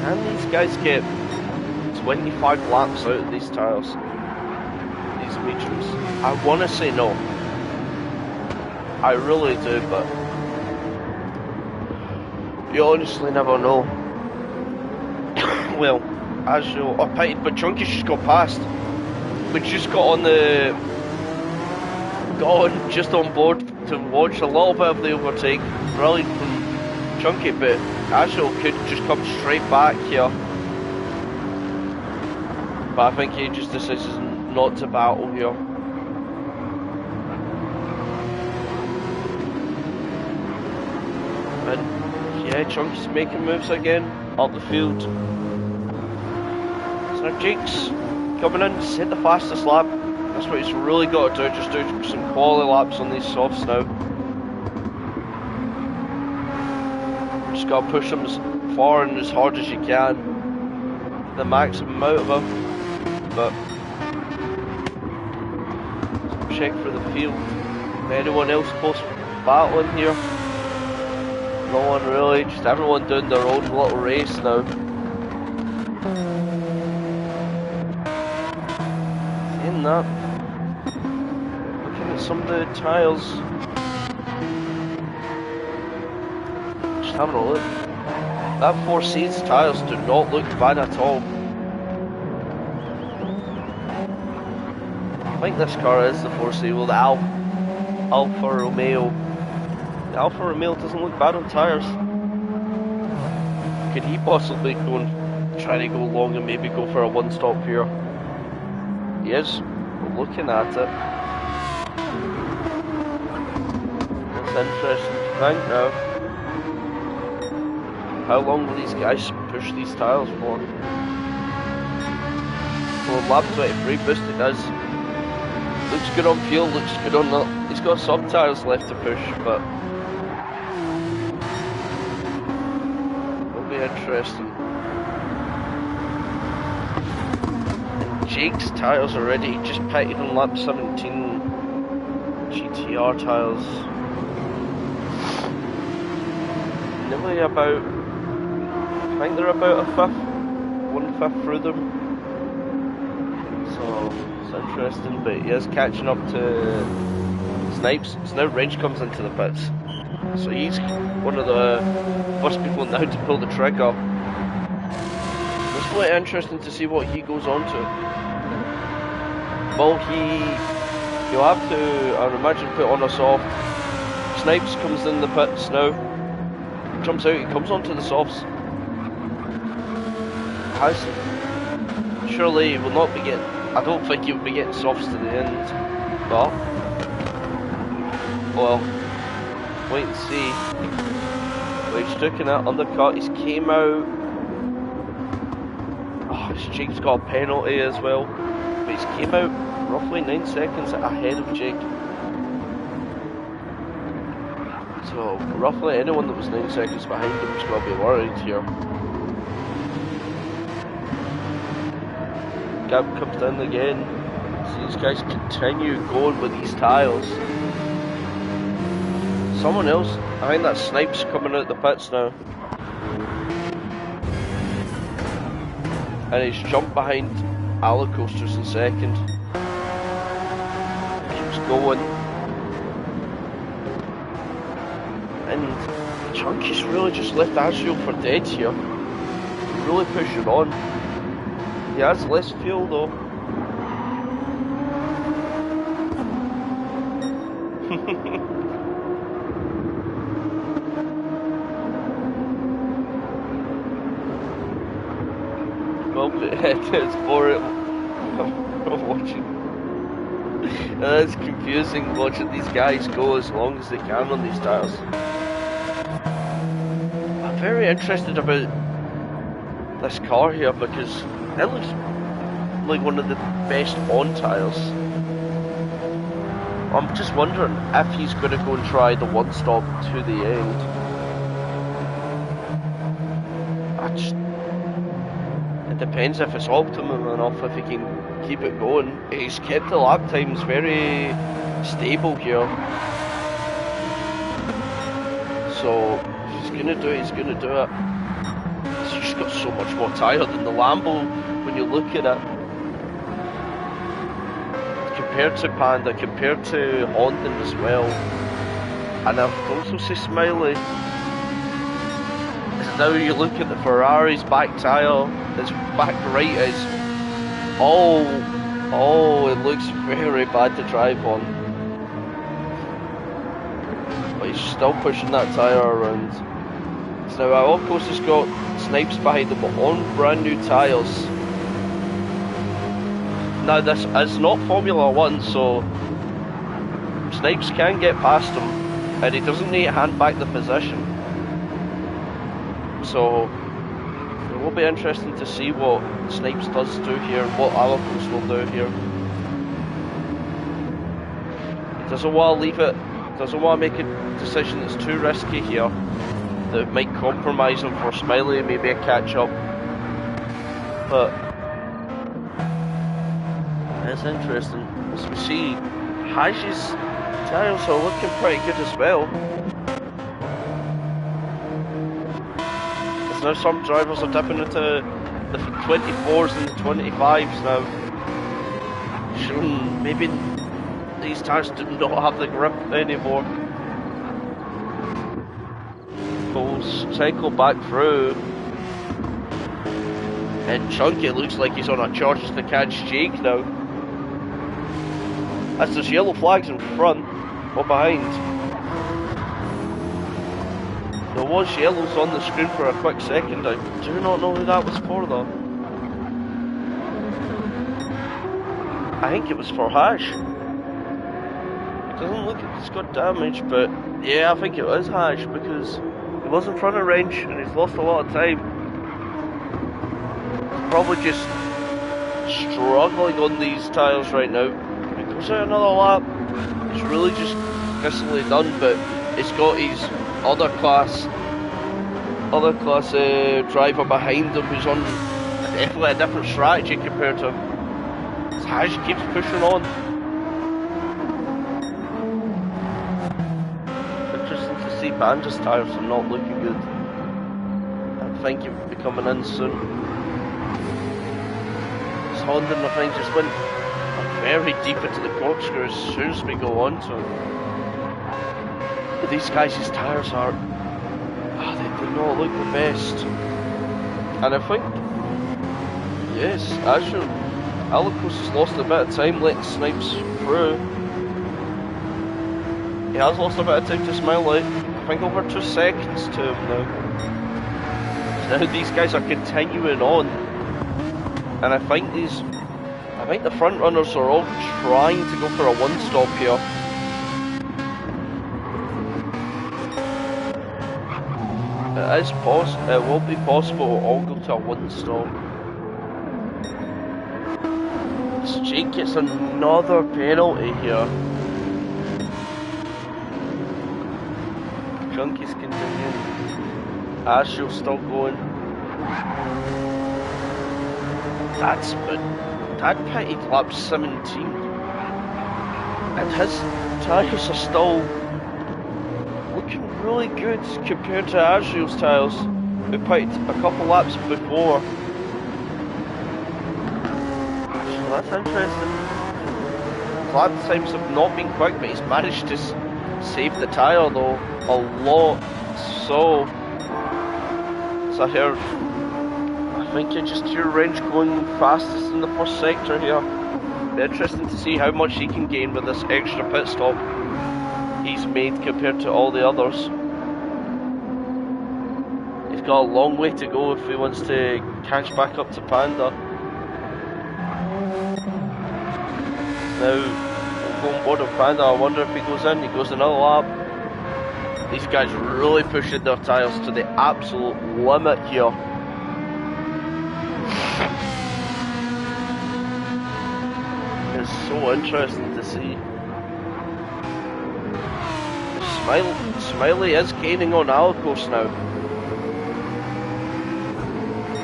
Can these guys get 25 laps out of these tyres? These meters? I want to say no. I really do, but you honestly never know. Well, as you know, but Chunky's just got past. We just got on just on board to watch a little bit of the overtake. Brilliant from Chunky, but Ashel could just come straight back here. But I think he just decides not to battle here. And yeah, Chunky's making moves again up the field. So Jake's coming in to hit the fastest lap. That's what he's really got to do, just do some quality laps on these softs now. Just gotta push them as far and as hard as you can. The maximum out of them. But check for the field. Anyone else close battling here? No one really, just everyone doing their own little race now. In that, looking at some of the tyres, just having a look. That 4C's tyres do not look bad at all. I think this car is the 4C, well the Alfa Romeo. The Alfa Romeo doesn't look bad on tyres. Could he possibly go and try to go long and maybe go for a one-stop here? He is looking at it. That's interesting to think now. How long will these guys push these tyres for? Well, lap 23 boosted is. Looks good on fuel, looks good on that. He's got some tyres left to push, but it'll be interesting. And Jake's tyres already just pitted on lap 17. GTR tyres. Nearly about, I think they're about a fifth, 1/5 through them. So it's interesting, but he is catching up to Snipes. So now Reg comes into the pits. So he's one of the first people now to pull the trigger. It's really interesting to see what he goes on to. Well, he'll have to, I would imagine, put on a soft. Snipes comes in the pits now. Jumps out, he comes onto the softs. Surely he will not be getting, I don't think he'll be getting softs to the end, but well, wait and see. But he's taking that undercut, he's came out. Jake's got a penalty as well, but he's came out roughly 9 seconds ahead of Jake. So roughly anyone that was 9 seconds behind him is going to be worried here. Gap comes down again. So these guys continue going with these tyres. Someone else, I think that Snipes coming out the pits now. And he's jumped behind Coasters in second. Keeps going. And Chunky's really just left Asriel for dead here. Really pushing on. He has less fuel though. Well, it's for watching. It's confusing watching these guys go as long as they can on these tyres. I'm very interested about this car here because it looks like one of the best on tyres. I'm just wondering if he's going to go and try the one stop to the end. It depends if it's optimum enough, if he can keep it going. He's kept the lap times very stable here. So if he's going to do it, he's going to do it. He's just got so much more tyre than the Lambo when you look at it. Compared to Panda, compared to Honda as well. And I would also say Smiley. Now you look at the Ferrari's back tyre, its back right is, oh, it looks very bad to drive on. But he's still pushing that tyre around. So now Alco's has got Snipes behind him on brand new tyres. Now this is not Formula 1, so Snipes can get past him, and he doesn't need to hand back the position. So it will be interesting to see what Snipes does do here and what Alacos will do here. He doesn't want to leave it, doesn't want to make a decision that's too risky here, that might compromise him for Smiley and maybe a catch up. But it's interesting. As we see, Haj's tyres are looking pretty good as well. Now some drivers are dipping into the 24s and the 25s now, showing maybe these tyres do not have the grip anymore. We'll cycle back through, and Chunky looks like he's on a charge to catch Jake now, as there's yellow flags in front or behind. There was yellows on the screen for a quick second. I do not know who that was for though. I think it was for Hash. It doesn't look like he's got damage, but yeah, I think it was Hash because he was in front of Wrench and he's lost a lot of time. He's probably just struggling on these tyres right now. He goes out another lap. It's really just pissingly done, but he's got his other class driver behind him who's on definitely a different strategy compared to him. Haj keeps pushing on. Interesting to see Panda's tyres are not looking good. I think he'll be coming in soon. This Honda, I think, just went very deep into the corkscrew as soon as we go on to him. These guys' tyres are, they do not look the best. And I think, yes, actually, Alacos has lost a bit of time letting Snipes through. He has lost a bit of time to Smiley. I think over 2 seconds to him now. So now these guys are continuing on. And I think the front runners are all trying to go for a one stop here. It will be possible to all go to a one stop. Jake gets another penalty here. Chunky's continuing. Ashill's still going. That pitted lap 17. And his tyres are still looking really good compared to Ashill's tyres, who pitted a couple laps before. So that's interesting. Lap times have not been quick, but he's managed to save the tyre though a lot. So, as I heard, I think you just hear Wrench going fastest in the first sector here. Be interesting to see how much he can gain with this extra pit stop he's made compared to all the others. He's got a long way to go if he wants to catch back up to Panda. Now, going board of Panda, I wonder if he goes in. He goes another lap. These guys really pushing their tyres to the absolute limit here. It's so interesting to see. Smiley is gaining on Alicos now.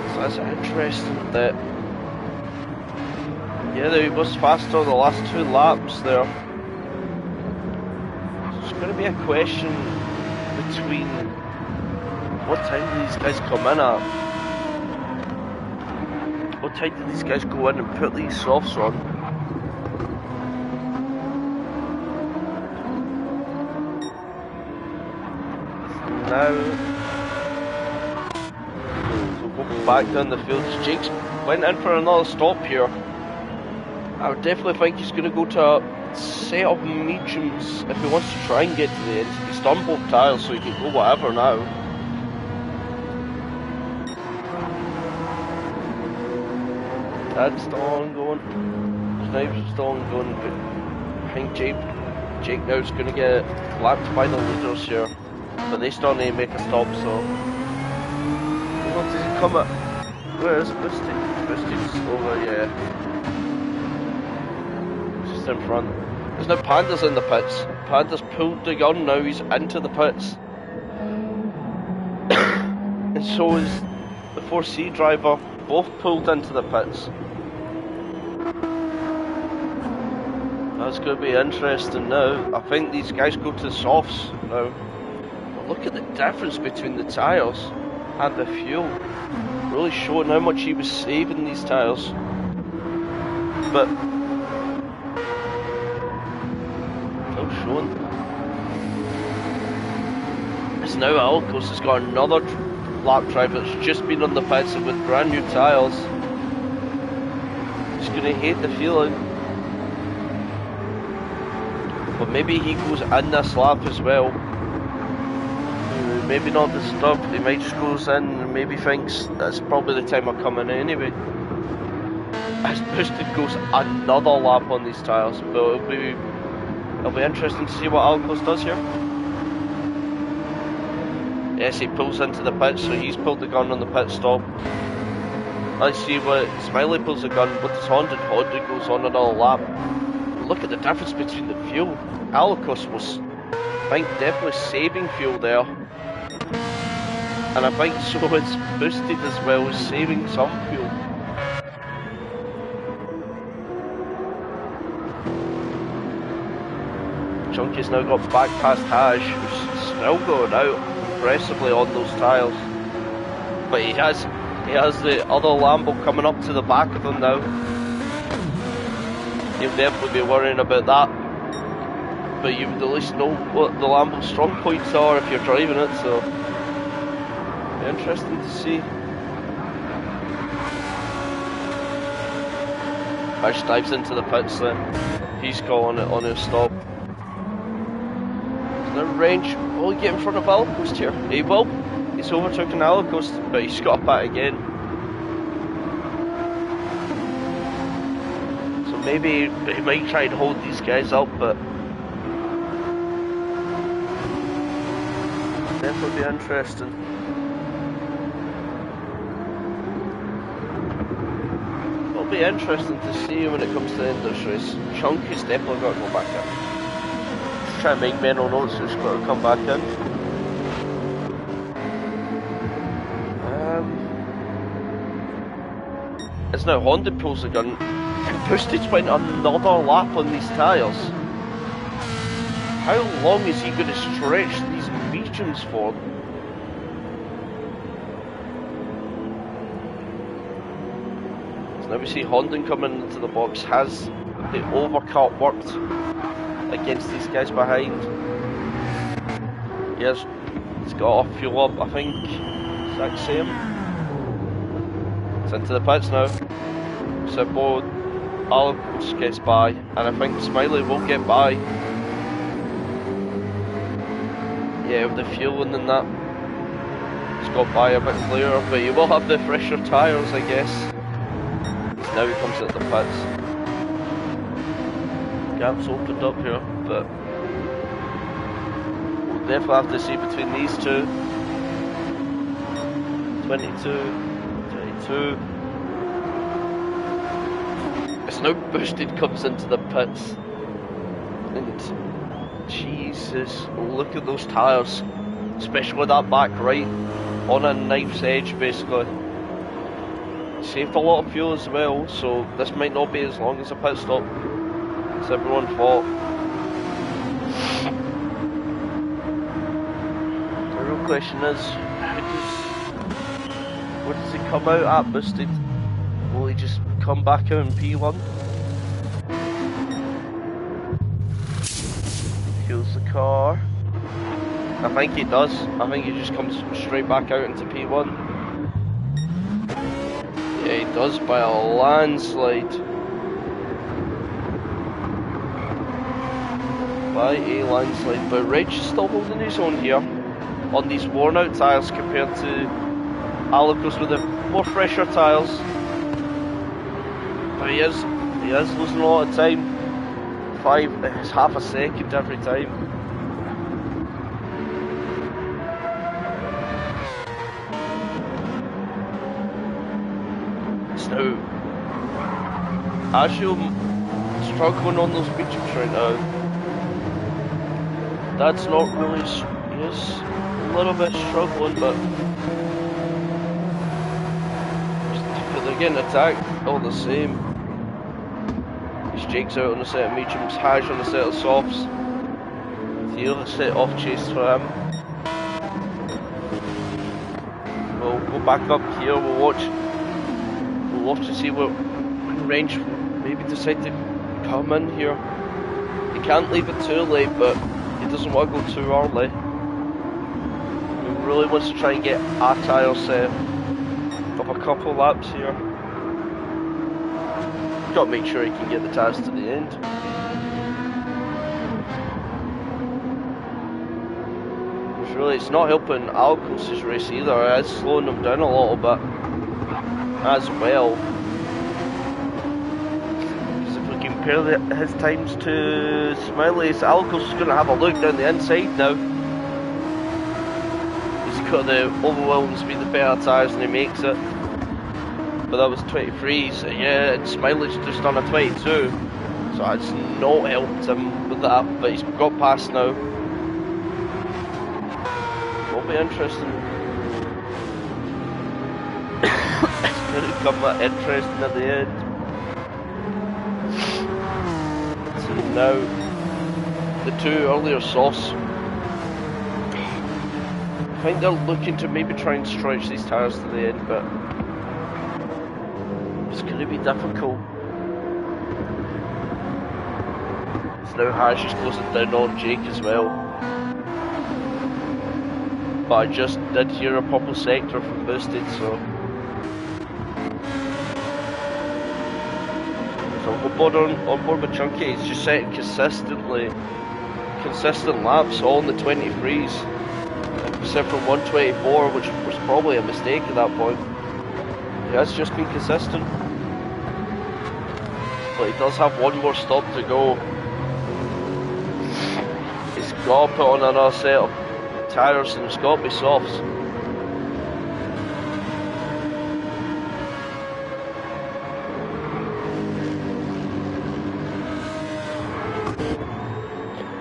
So that's interesting that, yeah, he was faster the last 2 laps there. So it's going to be a question between what time do these guys come in at? What time do these guys go in and put these softs on? Now, so we'll go back down the field. Jake's went in for another stop here. I would definitely think he's going to go to a set of mediums if he wants to try and get to the end. He's done both tyres, so he can go whatever now. That's still ongoing. Knives are still ongoing, but I think Jake now is going to get lapped by the leaders here. But they still need to make a stop, so... What does he come at? Where is Boosty? Boosty's over, yeah. Just in front. There's now Panda's in the pits. Panda's pulled the gun now, he's into the pits. And so is the 4C driver, both pulled into the pits. That's going to be interesting now. I think these guys go to the softs now. Look at the difference between the tyres and the fuel. Really showing how much he was saving these tyres. But still showing. It's now Alicos has got another lap driver that's just been on the pits with brand new tyres. He's going to hate the feeling. But maybe he goes in this lap as well. Maybe not disturbed, he might just goes in and maybe thinks that's probably the time I'm coming in anyway. As Boosted goes another lap on these tyres, but it'll be interesting to see what Alicos does here. Yes, he pulls into the pit, so he's pulled the gun on the pit stop. Let's see what Smiley pulls the gun with his Honda goes on another lap. Look at the difference between the fuel. Alicos was, I think, definitely saving fuel there. And I think so it's Boosted as well as saving some fuel. Chunky's now got back past Haj, who's still going out aggressively on those tyres. But he has the other Lambo coming up to the back of him now. He'll definitely be worrying about that. But you would at least know what the Lambo's strong points are if you're driving it, so... interesting to see. Ash dives into the pits then. He's calling it on his stop. Is there range? Will he get in front of Alicos here? He will. He's overtaken Alicos, but he's got back again. So maybe he might try and hold these guys up, but definitely be interesting. be interesting to see when it comes to the end of this race. Chunky's definitely got to go back in. Just try and make mental notes, who's got to come back in. It's now Honda pulls the gun. Boostage went another lap on these tyres. How long is he going to stretch these mediums for? Now we see Honda coming into the box. Has the overcut worked against these guys behind? Yes, he's got a fuel up, I think. Exact same. It's into the pits now. So both Alex gets by, and I think Smiley will get by. Yeah, with the fueling and that, he's got by a bit clearer, but he will have the fresher tyres, I guess. Now he comes into the pits. Gap's opened up here, but we'll definitely have to see between these two. 22. It's now Boosted comes into the pits. And Jesus, look at those tyres. Especially that back right on a knife's edge basically. Saved a lot of fuel as well, so this might not be as long as a pit stop as everyone thought. The real question is, where does he come out at Boosted? Will he just come back out in P1? Fuels the car. I think he does. I think he just comes straight back out into P1. Yeah, he does by a landslide. By a landslide. But Rich is still holding his own here on these worn out tyres compared to Alicos with the more fresher tyres. But he is losing a lot of time. It's half a second every time. Now, Ashio struggling on those mediums right now. That's not really. He is a little bit struggling, but they're getting attacked all the same. Jake's out on a set of mediums, Haj on a set of softs. Theo set off chase for him. We'll go back up here. We'll watch to see what range maybe decide to come in here. He can't leave it too late, but he doesn't want to go too early. He really wants to try and get a tyre set of a couple laps here. Got to make sure he can get the tyres to the end. It's not helping Alcos' race either. It's slowing him down a little bit as well. Because if we compare his times to Smiley's, Alcos is going to have a look down the inside now. He's got the overwhelming speed of better tyres and he makes it. But that was 23, so yeah, and Smiley's just done a 22. So that's not helped him with that, but he's got past now. Will be interesting. It's going to become interesting at the end. So now, the two earlier softs, I think they're looking to maybe try and stretch these tyres to the end, but it's going to be difficult. So now Hash is closing down on Jake as well. But I just did hear a purple sector from Boosted, so on board with Chunky. He's just setting consistent laps, all in the 23s, except for 124, which was probably a mistake at that point. He has just been consistent, but he does have one more stop to go. He's got to put on another set of tyres and it's got to be softs.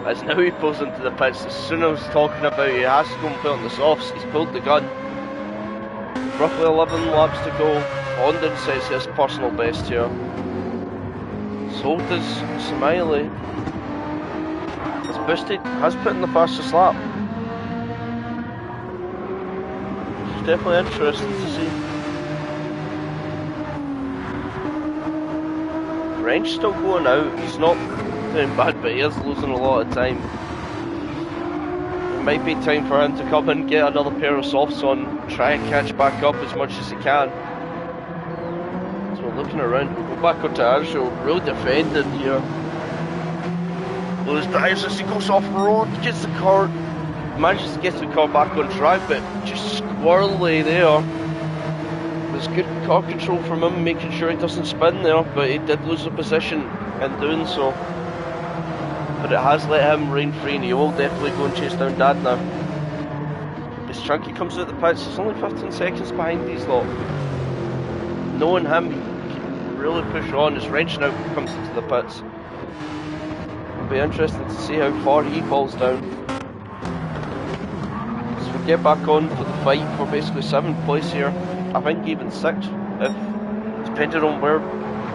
as now he pulls into the pits. As soon as I was talking about he has to go and put on the softs, he's pulled the gun. Roughly 11 laps to go. London says his personal best here. So does Smiley. Has boosted, has put in the fastest lap. It's definitely interesting to see. Wrench still going out. He's not doing bad, but he is losing a lot of time. It might be time for him to come and get another pair of softs on, try and catch back up as much as he can. So we're looking around, go back onto Arshel, real defending here. Lewis drives as he goes off road, gets the car, manages to get the car back on track, but just squirrely there. There's good car control from him, making sure he doesn't spin there, but he did lose the position in doing so. But it has let him reign free, and he will definitely go and chase down Dad now. As Chunky comes out the pits, he's only 15 seconds behind these lot. Knowing him, he can really push on as Wrench now comes into the pits. It'll be interesting to see how far he falls down. So we get back on for the fight for basically 7th place here. I think even 6th, if depending on where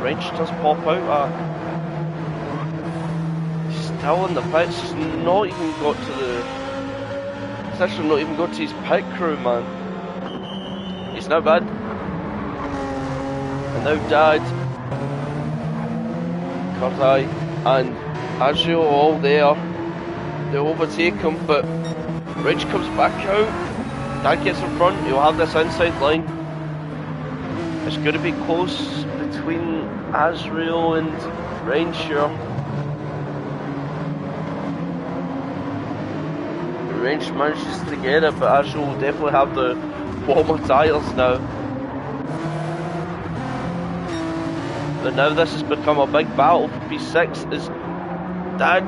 Wrench does pop out at. Still in the pits, he's not even got to the... He's actually not even got to his pit crew, man. He's not bad. And now Dad, Karzai and Azio are all there. They overtake him, but Wrench comes back out. Dad gets in front, he'll have this inside line. It's going to be close between Azrael and Wrench here. Wrench manages to get it, but Azrael will definitely have the warmer tyres now. But now this has become a big battle for P6 as Dad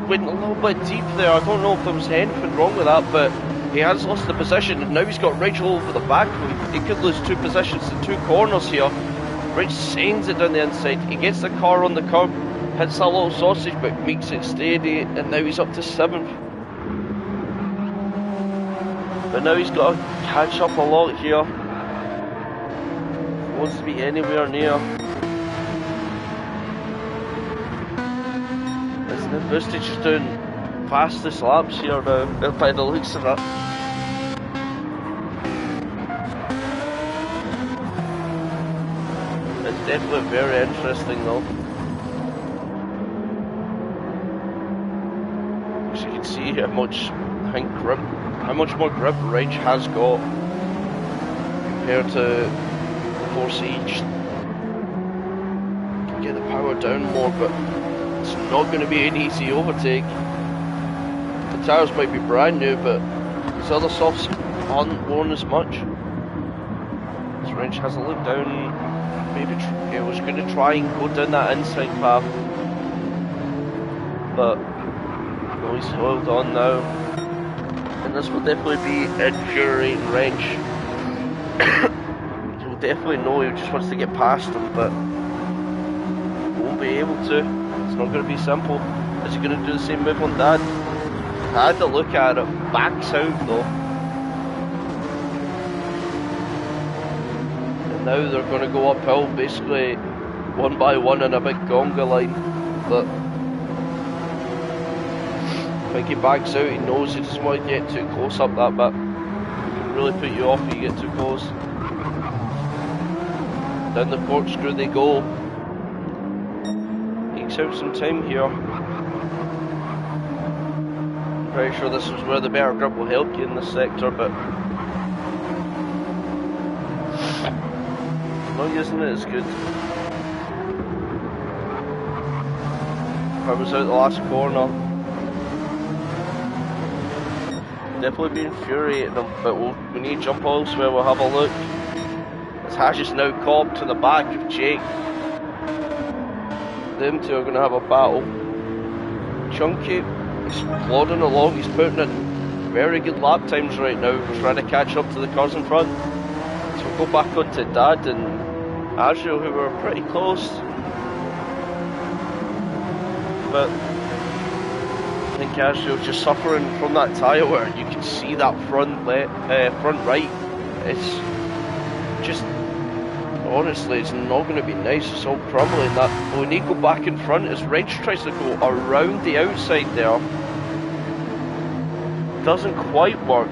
went a little bit deep there. I don't know if there was anything wrong with that, but he has lost the position and now he's got Wrench all over the back. He could lose 2 positions in 2 corners here. Wrench sends it down the inside. He gets the car on the curb, hits a little sausage but makes it steady, and now he's up to 7th. But now he's got to catch up a lot here. He wants to be anywhere near. As the Boostage is doing fastest laps here now, by the looks of it. It's definitely very interesting though. As you can see how much, I think, how much more grip Wrench has got compared to before Siege. Can get the power down more, but it's not going to be an easy overtake. The tyres might be brand new, but his other softs aren't worn as much. So Wrench has a look down. Maybe he was going to try and go down that inside path, but no, he's held on now. And this will definitely be infuriating Wrench. He'll definitely know he just wants to get past him, but won't be able to. It's not going to be simple. Is he going to do the same move on Dad? I had to look at it, backs out though. And now they're going to go uphill basically one by one in a big gonga line. But I think he backs out, he knows he doesn't want to get too close up that bit. It can really put you off if you get too close. Down the corkscrew they go. Takes out some time here. Pretty sure this is where the better grip will help you in this sector, but not using it as good. If I was out the last corner, definitely be infuriating them, but we need to jump elsewhere. We'll have a look. As Hash is now caught to the back of Jake. Them two are going to have a battle. Chunky is plodding along, he's putting in very good lap times right now, trying to catch up to the cars in front. So we'll go back onto Dad and Azrael, who were pretty close. But I think Ashle's just suffering from that tyre wear. You can see that front right. It's just, honestly, it's not going to be nice. It's all crumbling. That we need to go back in front as Reg tries to go around the outside there. Doesn't quite work.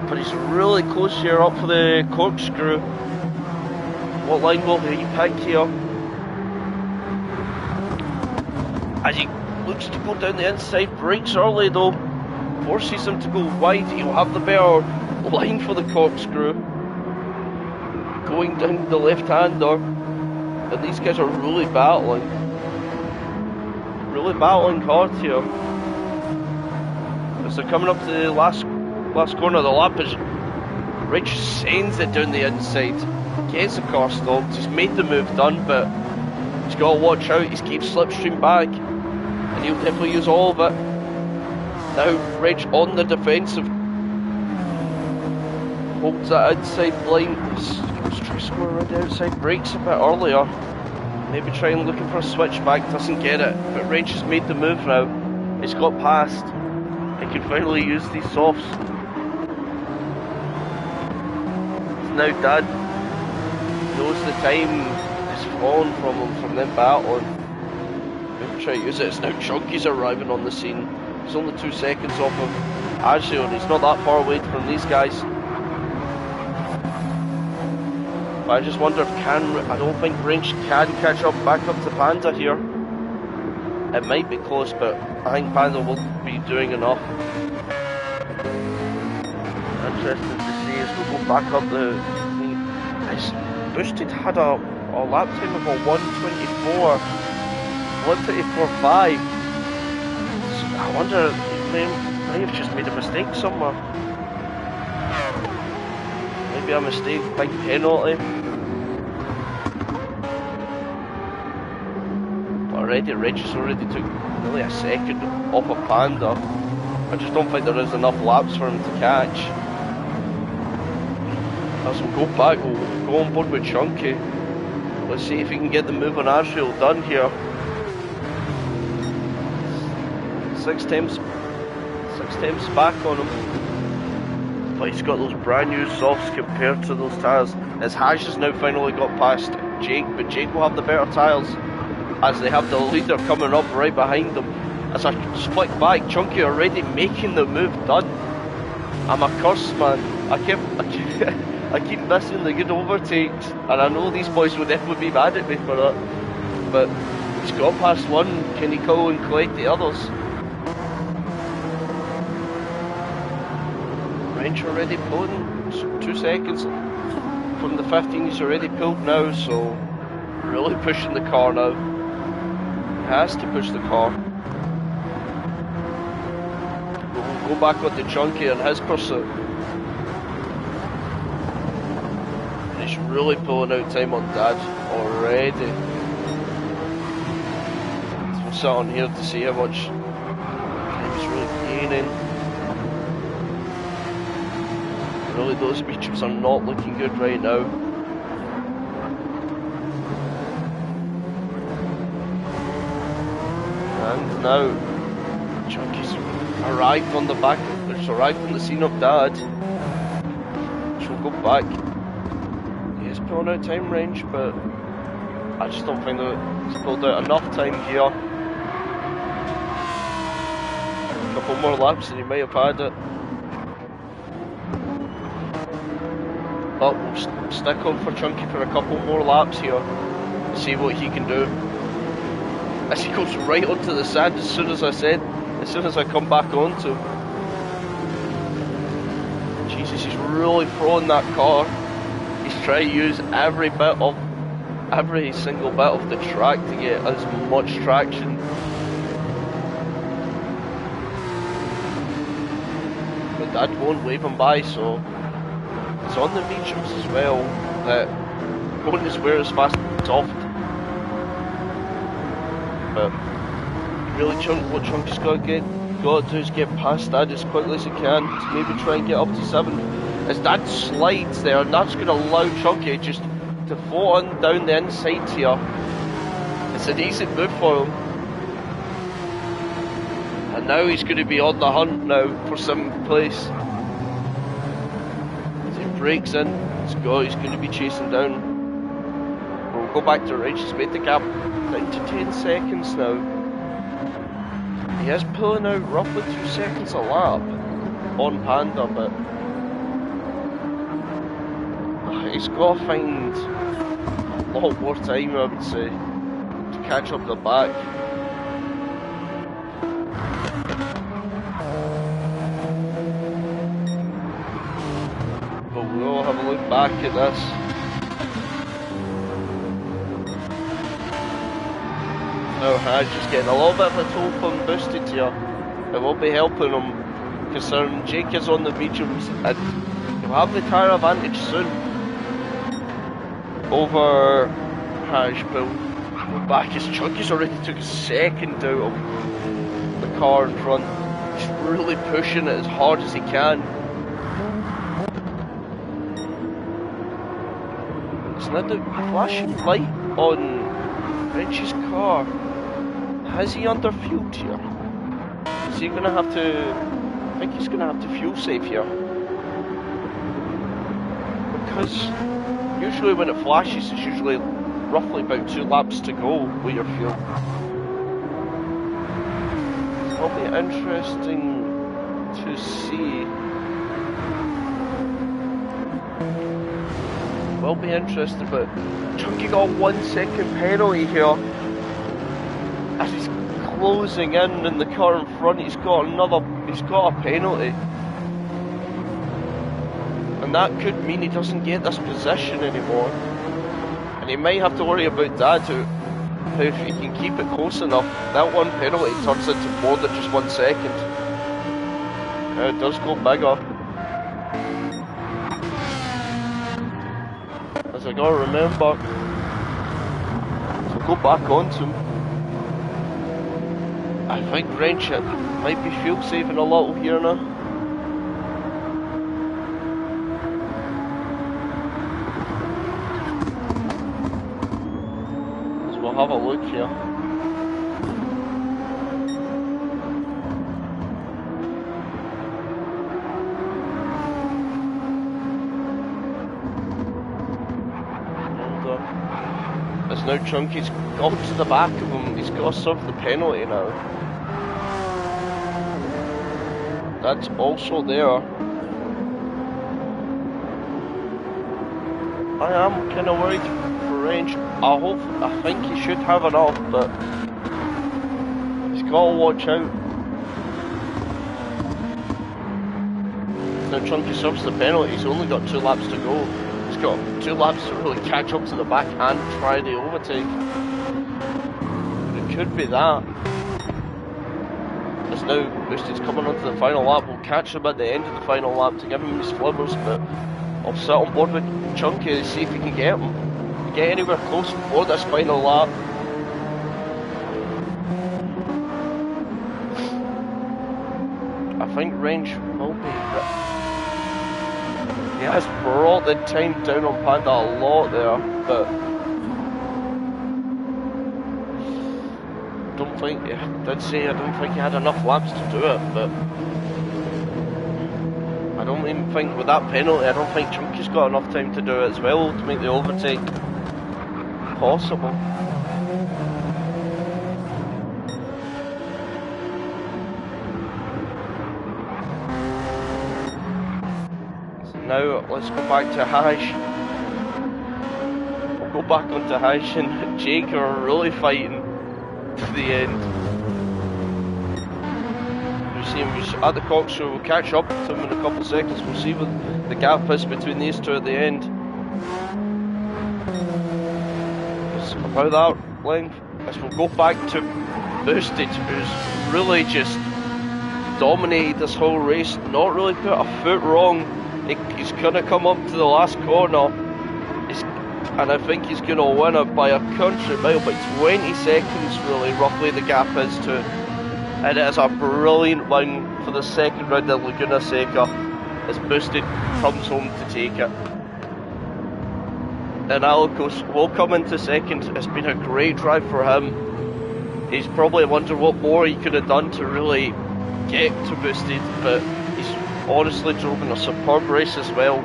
But he's really close here up for the corkscrew. What line will he pick here? As he looks to go down the inside, brakes early though. Forces him to go wide. He'll have the better line for the corkscrew. Going down the left-hander. And these guys are really battling. Really battling hard here. As they're coming up to the last corner of the lap, as Rich sends it down the inside. Gets the car stopped. He's made the move done, but he's got to watch out. He's keeps slipstream back. And he'll definitely use all of it. Now Reg on the defensive. Holds that inside line. Let's try to score around the outside. Brakes a bit earlier. Maybe trying looking for a switchback. Doesn't get it. But Reg has made the move now. He's got past. He can finally use these softs. Now Dad knows the time is falling from him from them battling. Maybe try to use it. It's now Chunky's arriving on the scene. He's only 2 seconds off of Ashley, and he's not that far away from these guys. But I just wonder if I don't think Range can catch up back up to Panda here. It might be close, but I think Panda will be doing enough. Interesting to see as we go back up the Boosted had a lap time of a 1:24, 1:24.5. So I wonder if they may have just made a mistake somewhere. Maybe a mistake, big penalty. But already Regis already took nearly a second off a Panda. I just don't think there is enough laps for him to catch. As we'll go back, we'll go on board with Chunky. Let's see if he can get the move on Ashfield done here. 6 times back on him. But he's got those brand new softs compared to those tyres. As Hash has now finally got past Jake, but Jake will have the better tyres as they have the leader coming up right behind them. As I flick back, Chunky already making the move done. I'm a curse, man. I keep missing the good overtakes, and I know these boys would definitely be mad at me for that. But he's got past one. Can he go and collect the others? Range already pulling 2 seconds from the 15. He's already pulled now, so really pushing the car now. He has to push the car. We'll go back on to Chunky and his pursuit. He's really pulling out time on Dad already. So we'll sit on here to see how much time he's really gaining. Really, those features are not looking good right now. And now Chunky's arrived on the back. It's arrived on the scene of Dad. She'll go back. Pulling out time range, but I just don't think that he's pulled out enough time here. A couple more laps and he might have had it. But we'll stick on for Chunky for a couple more laps here. See what he can do. As he goes right onto the sand as soon as I come back onto. Jesus, he's really throwing that car. He's trying to use every single bit of the track to get as much traction. But Dad won't wave him by, so it's on the mediums as well that going is where it's fast and soft. But really, what Chunky's got to do is get past Dad as quickly as he can to maybe try and get up to 7. As Dad slides there, and that's going to allow Chunky just to float on down the inside here. It's an easy move for him. And now he's going to be on the hunt now for 7th place. As he breaks in, he's going to be chasing down. We'll go back to Rich. He's made the gap down to 10 seconds now. He is pulling out roughly 2 seconds a lap on Panda, but he's got to find a lot more time, I would say, to catch up the back. But we'll have a look back at this. Now Haj is getting a little bit of a toe from boosted here. It will be helping him, considering Jake is on the mediums and he'll have the tyre advantage soon over Haj, but we're back as Chunky's already took a second out of the car in front. He's really pushing it as hard as he can. It's not the flashing light on Wrench's car. Has he underfueled here? Is he gonna have to... I think he's gonna have to fuel save here. Because usually when it flashes, it's usually roughly about 2 laps to go with your fuel. It'll be interesting to see. Will be interesting, but Chunky got 1 second penalty here. As he's closing in the car in front, he's got a penalty. And that could mean he doesn't get this position anymore. And he might have to worry about that too. If he can keep it close enough, that 1 penalty turns into more than just 1 second. It does go bigger. As I gotta remember. So go back onto him. I think Wrench might be fuel saving a little here now. So we'll have a look here. As now Chunky's gone to the back of him, he's got to serve the penalty now. That's also there. I am kind of worried for Range. I think he should have enough, but he's got to watch out. Now Chunky serves the penalty, he's only got 2 laps to go. He's got 2 laps to really catch up to the back and try the overtake. It could be that. As now Boosted's coming onto the final lap, we'll catch him at the end of the final lap to give him his flippers, but I'll sit on board with Chunky to see if he can get him. Get anywhere close before this final lap. I think Range will be. He has brought the time down on Panda a lot there, but I don't think he had enough laps to do it, but I don't even think with that penalty, I don't think Chunky's got enough time to do it as well to make the overtake possible. Now let's go back to Haj. We'll go back onto Haj and Jake are really fighting to the end. We see him at the cock, so we'll catch up to him in a couple of seconds. We'll see what the gap is between these two at the end. It's about that length. As we'll go back to Boosted, who's really just dominated this whole race, not really put a foot wrong. He's going to come up to the last corner, and I think he's going to win it by a country mile, by 20 seconds really, roughly the gap is to it. And it is a brilliant win for the second round at Laguna Seca, as Boosted comes home to take it. And Alicos will come into second. It's been a great drive for him. He's probably wondering what more he could have done to really get to boosted, but he's honestly driven a superb race as well.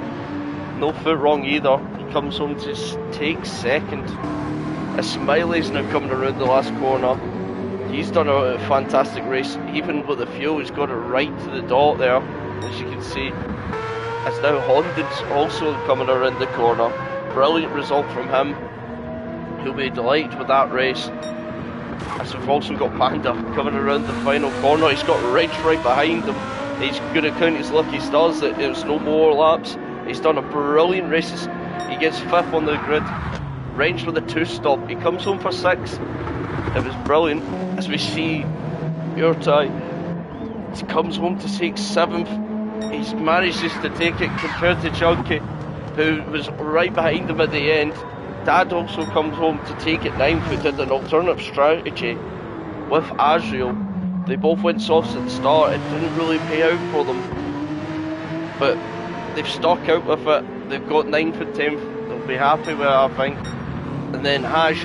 No foot wrong either. He comes home to take second. Smiley's now coming around the last corner. He's done a fantastic race, even with the fuel. He's got it right to the dot there, as you can see. As now Honda's also coming around the corner. Brilliant result from him. He'll be delighted with that race. As we've also got Panda coming around the final corner. He's got Reg right behind him. He's going to count his lucky stars that there's no more laps. He's done a brilliant race. He gets 5th on the grid. Reg with a 2-stop. He comes home for 6th. It was brilliant. As we see Elte, he comes home to take 7th. He's manages to take it compared to Chunky, who was right behind him at the end. Dad also comes home to take it 9th, who did an alternative strategy with Azrael. They both went softs at the start. It didn't really pay out for them, but they've stuck out with it. They've got 9th and 10th. They'll be happy with it, I think. And then Hash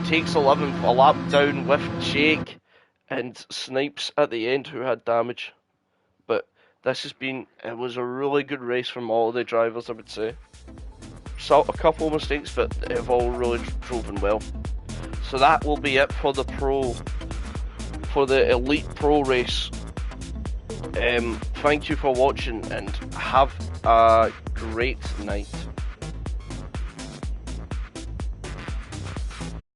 takes 11th, a lap down with Jake and Snipes at the end, who had damage. But it was a really good race from all the drivers, I would say. So a couple of mistakes, but they've all really driven well. So that will be it for the Elite Pro race. Thank you for watching and have a great night.